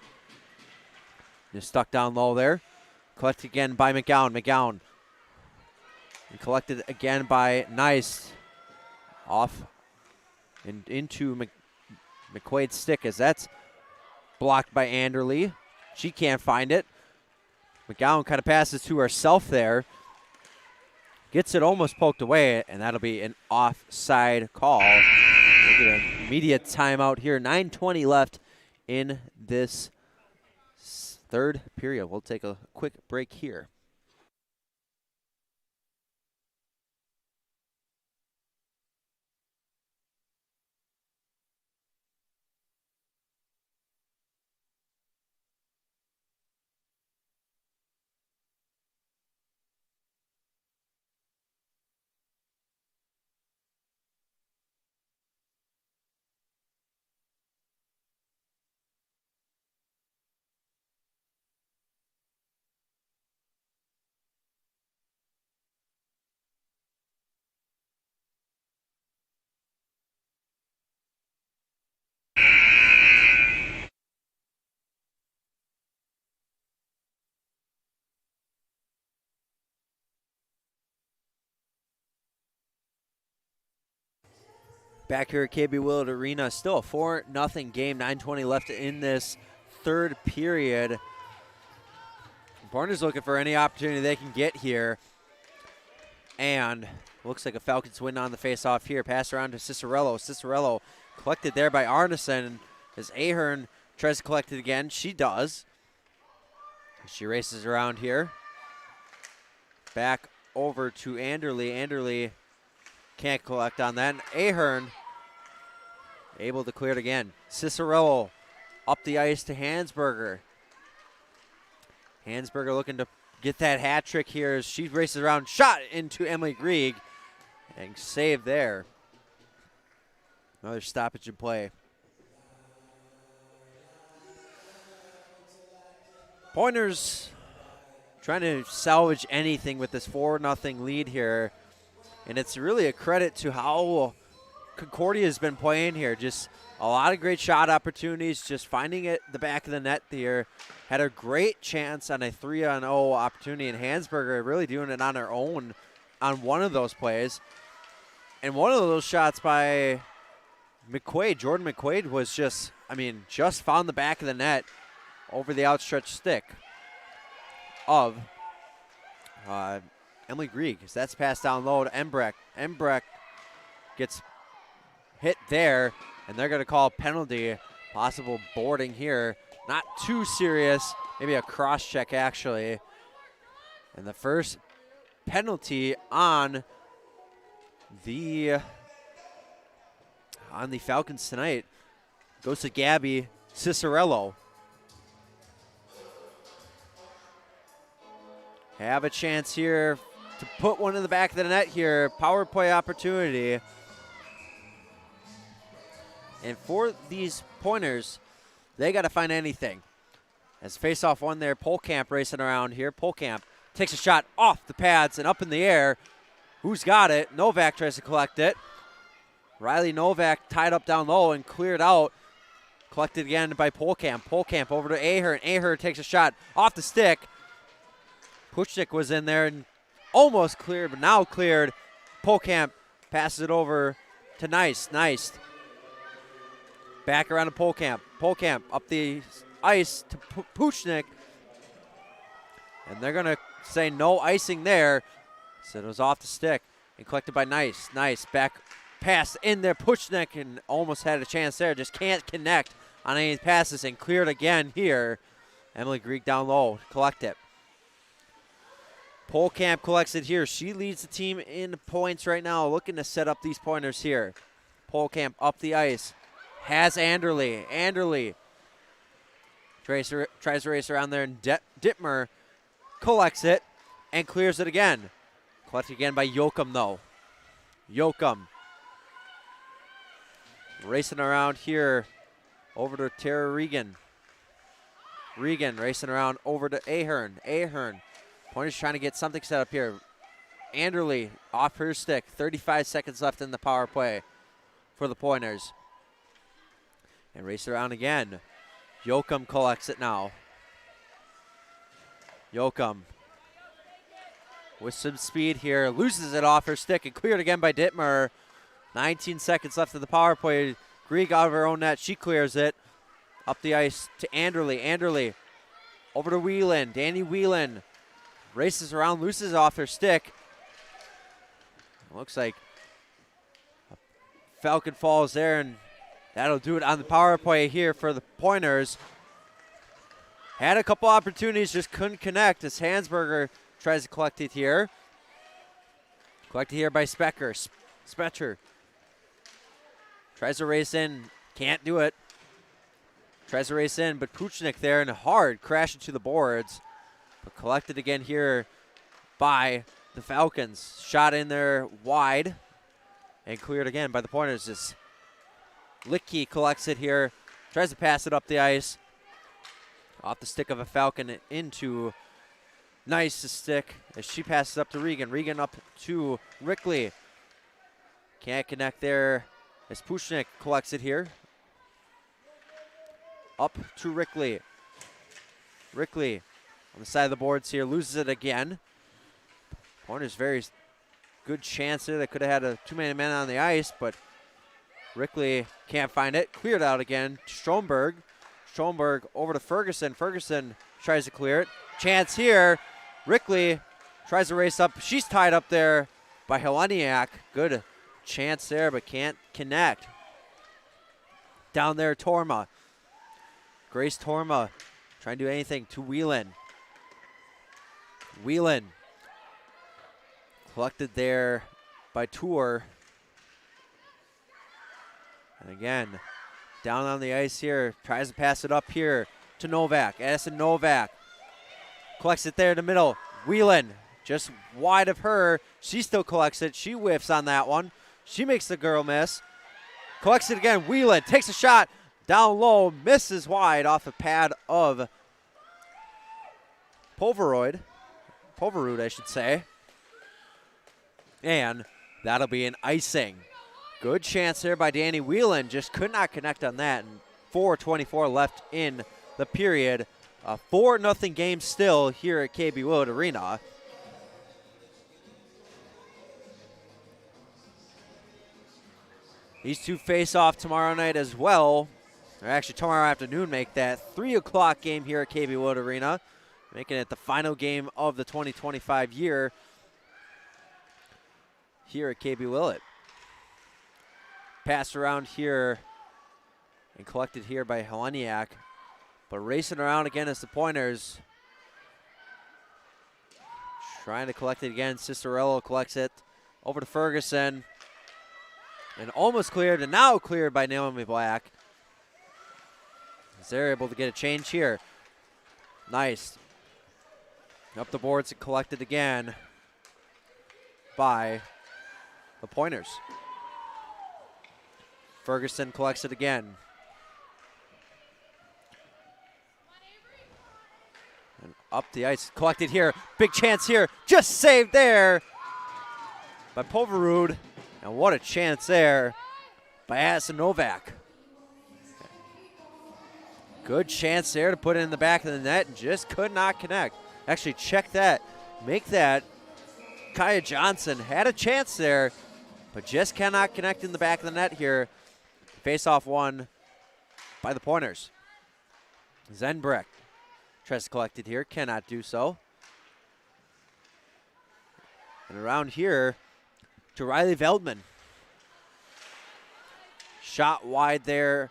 Just stuck down low there. Collected again by McGowan. McGowan. And collected again by Nice. Off and into McQuaid's stick as that's blocked by Anderly. She can't find it. McGowan kind of passes to herself there. Gets it almost poked away, and that'll be an offside call. We'll get an immediate timeout here. 9:20 left in this third period. We'll take a quick break here. Back here at KB Willard Arena, still a 4-0 game, 9:20 left in this third period. Barner's looking for any opportunity they can get here. And looks like a Falcons win on the face-off here. Pass around to Cicerello. Cicerello collected there by Arneson as Ahern tries to collect it again. She does. She races around here. Back over to Anderle. Anderle can't collect on that. Ahern able to clear it again. Cicerello up the ice to Hansberger. Hansberger looking to get that hat trick here as she races around. Shot into Emily Grieg and save there. Another stoppage in play. Pointers trying to salvage anything with this 4-0 lead here. And it's really a credit to how Concordia has been playing here. Just a lot of great shot opportunities, just finding it the back of the net here. Had a great chance on a 3-on-0 opportunity, and Hansberger really doing it on her own on one of those plays. And one of those shots by McQuaid, Jordan McQuaid, was just found the back of the net over the outstretched stick of Emily Grieg. So that's passed down low to Embrecht. Embrecht gets hit there, and they're going to call a penalty. Possible boarding here. Not too serious. Maybe a cross check, actually. And the first penalty on the Falcons tonight goes to Gabby Cicerello. Have a chance here to put one in the back of the net here. Power play opportunity. And for these Pointers, they got to find anything. As face-off one there, Polkamp racing around here. Polkamp takes a shot off the pads and up in the air. Who's got it? Novak tries to collect it. Riley Novak tied up down low and cleared out. Collected again by Polkamp. Polkamp over to Ahern. Ahern takes a shot off the stick. Puchnik was in there and almost cleared, but now cleared. Polkamp passes it over to Nice. Nice. Back around to Polkamp. Polkamp up the ice to Puchnik. And they're going to say no icing there. So it was off the stick and collected by Nice. Nice back pass in there. Puchnik and almost had a chance there. Just can't connect on any passes and cleared again here. Emily Grieg down low to collect it. Polkamp collects it here. She leads the team in points right now, looking to set up these Pointers here. Polkamp up the ice. Has Anderle. Anderle tries to race around there, and Dittmer collects it and clears it again. Collected again by Yoakum, though. Yoakum racing around here over to Tara Regan. Regan racing around over to Ahern. Ahern. Pointers trying to get something set up here. Anderle off her stick. 35 seconds left in the power play for the Pointers. And race around again. Yoakum collects it now. Yoakum with some speed here. Loses it off her stick and cleared again by Dittmer. 19 seconds left in the power play. Grieg out of her own net. She clears it. Up the ice to Anderle. Anderle Over to Whelan. Danny Whelan races around, loses off her stick. Looks like Falcon falls there, and that'll do it on the power play here for the Pointers. Had a couple opportunities, just couldn't connect as Hansberger tries to collect it here. Collected here by Spetcher. Tries to race in, can't do it. Tries to race in, but Puchnik there and a hard crash into the boards. But collected again here by the Falcons. Shot in there wide and cleared again by the Pointers. As Licky collects it here, tries to pass it up the ice. Off the stick of a Falcon into nice stick as she passes up to Regan. Regan up to Rickley. Can't connect there as Puchnik collects it here. Up to Rickley. Rickley on the side of the boards here, loses it again. Pointers very good chance there. They could have had a two-man man on the ice, but Rickley can't find it. Cleared out again. Stromberg. Stromberg over to Ferguson. Ferguson tries to clear it. Chance here. Rickley tries to race up. She's tied up there by Heleniak. Good chance there, but can't connect. Down there, Torma. Grace Torma trying to do anything to Whelan. Whelan collected there by Tour. And again, down on the ice here. Tries to pass it up here to Novak. Addison Novak collects it there in the middle. Whelan just wide of her. She still collects it. She whiffs on that one. She makes the girl miss. Collects it again. Whelan takes a shot. Down low, misses wide off a pad of Poverud, I should say. And that'll be an icing. Good chance there by Danny Whelan, just could not connect on that. And 4:24 left in the period. A 4-0 game still here at KB Willett Arena. These two face off tomorrow night as well. Or actually tomorrow afternoon make that 3 o'clock game here at KB Willett Arena, making it the final game of the 2025 year here at KB Willett. Passed around here and collected here by Heleniak, but racing around again as the Pointers. Trying to collect it again. Cicerello collects it over to Ferguson and almost cleared, and now cleared by Naomi Black. They're able to get a change here. Nice. Up the boards and collected again by the Pointers. Ferguson collects it again. And up the ice, collected here. Big chance here, just saved there by Poverud. And what a chance there by Addison Novak. Good chance there to put it in the back of the net and just could not connect. Actually, check that. Make that. Kaya Johnson had a chance there, but just cannot connect in the back of the net here. Face-off won by the Pointers. Zenbrecht tries to collect it here, cannot do so. And around here to Riley Veldman. Shot wide there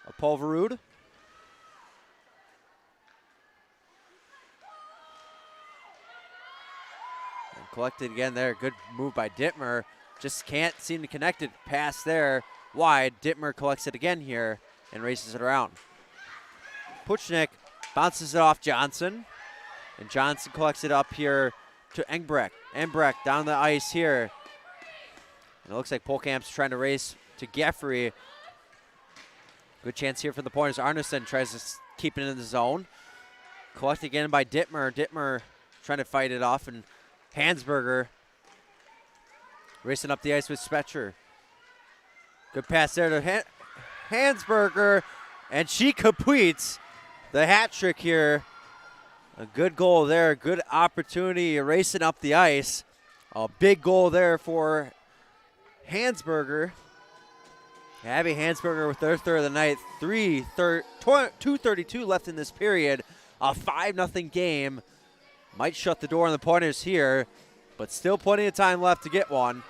of Poverud. Collected again there. Good move by Dittmer. Just can't seem to connect it. Pass there wide. Dittmer collects it again here and races it around. Puchnik bounces it off Johnson. And Johnson collects it up here to Engbrecht. Engbrecht down the ice here. And it looks like Polkamp's trying to race to Geffrey. Good chance here for the Pointers. Arneson tries to keep it in the zone. Collected again by Dittmer. Dittmer trying to fight it off, and Hansberger racing up the ice with Spetcher. Good pass there to Hansberger, and she completes the hat trick here. A good goal there, good opportunity racing up the ice. A big goal there for Hansberger. Abby Hansberger with their third of the night. 2:32 left in this period. A 5-0 game. Might shut the door on the Pointers here, but still plenty of time left to get one.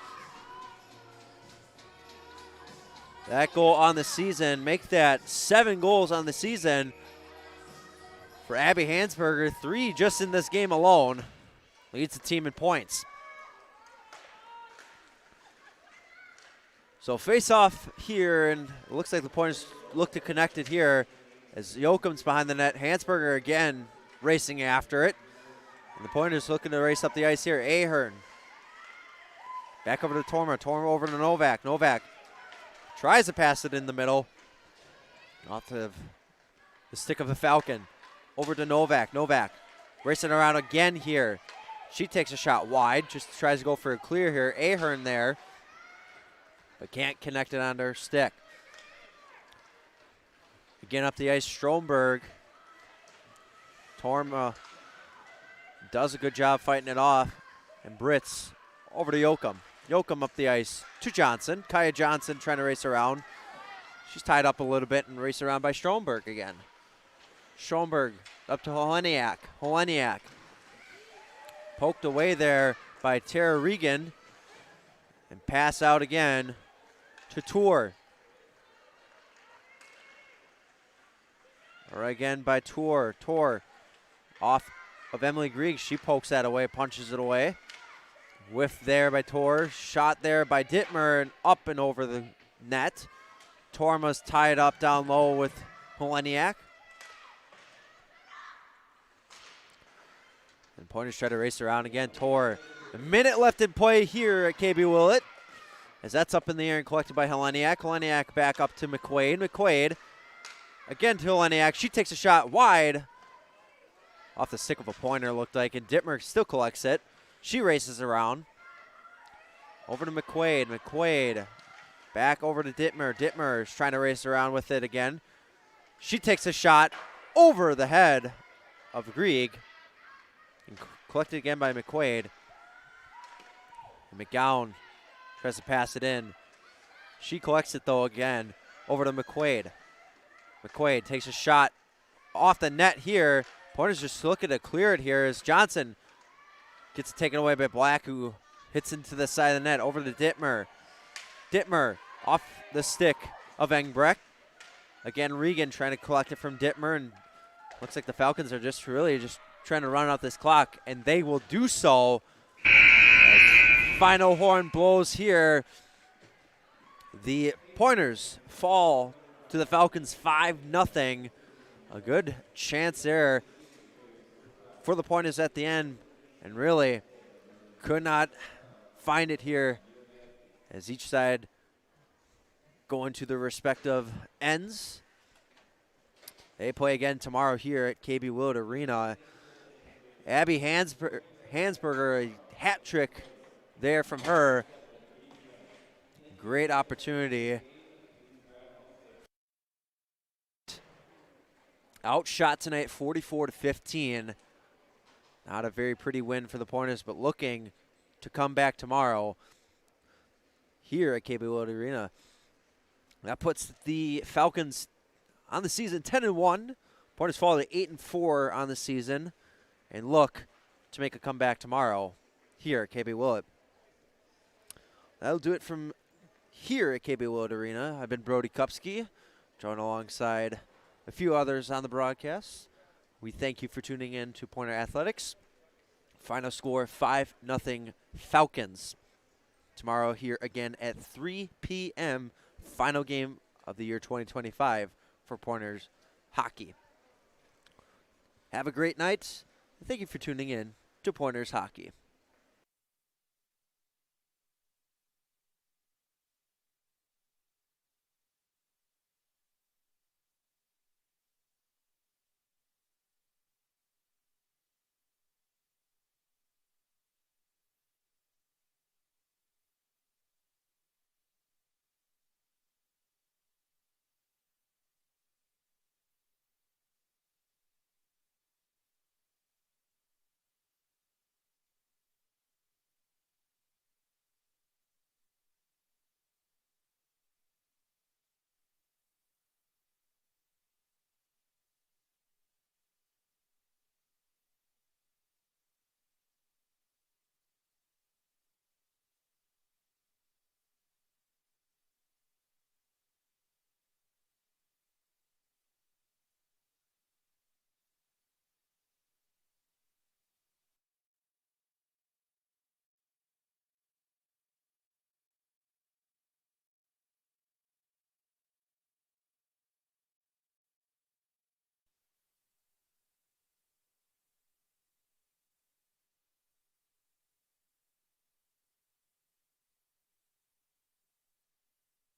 That goal on the season, make that 7 goals on the season for Abby Hansberger. 3 just in this game alone. Leads the team in points. So face off here, and it looks like the Pointers look to connect it here as Yoakum's behind the net. Hansberger again racing after it. And the Pointers looking to race up the ice here. Ahern. Back over to Torma. Torma over to Novak. Novak tries to pass it in the middle. Off the stick of the Falcon. Over to Novak. Novak racing around again here. She takes a shot wide. Just tries to go for a clear here. Ahern there, but can't connect it onto her stick. Again up the ice, Stromberg. Torma does a good job fighting it off. And Britz over to Yoakum. Yoakum up the ice to Johnson. Kaya Johnson trying to race around. She's tied up a little bit and raced around by Stromberg again. Stromberg up to Holeniak. Holeniak poked away there by Tara Regan. And pass out again to Tour. Or again by Tour. Tour off of Emily Grieg. She pokes that away, punches it away. Whiff there by Tour. Shot there by Dittmer and up and over the net. Torma's tied up down low with Holeniak. And Pointers try to race around again. Tour. A minute left in play here at KB Willett. As that's up in the air and collected by Holeniak. Holeniak back up to McQuaid. McQuaid again to Holeniak. She takes a shot wide. Off the stick of a Pointer, looked like, and Dittmer still collects it. She races around. Over to McQuaid. McQuaid back over to Dittmer. Dittmer is trying to race around with it again. She takes a shot over the head of Grieg. And collected again by McQuaid. And McGowan tries to pass it in. She collects it, though, again. Over to McQuaid. McQuaid takes a shot off the net here. Pointers just looking to clear it here as Johnson gets it taken away by Black, who hits into the side of the net. Over to Dittmer. Dittmer off the stick of Engbrecht. Again, Regan trying to collect it from Dittmer, and looks like the Falcons are just really just trying to run out this clock, and they will do so. Final horn blows here. The Pointers fall to the Falcons 5-0. A good chance there for the Pointers at the end, and really could not find it here as each side going to their respective ends. They play again tomorrow here at KB Willett Arena. Abby Hansberger, a hat trick there from her. Great opportunity. Outshot tonight 44-15. Not a very pretty win for the Pointers, but looking to come back tomorrow here at KB Willett Arena. That puts the Falcons on the season 10-1. Pointers fall to 8-4 on the season and look to make a comeback tomorrow here at KB Willett. That'll do it from here at KB Willett Arena. I've been Brody Kupski, joined alongside a few others on the broadcast. We thank you for tuning in to Pointer Athletics. Final score 5-0 Falcons. Tomorrow here again at 3 p.m. Final game of the year 2025 for Pointers hockey. Have a great night. Thank you for tuning in to Pointers hockey.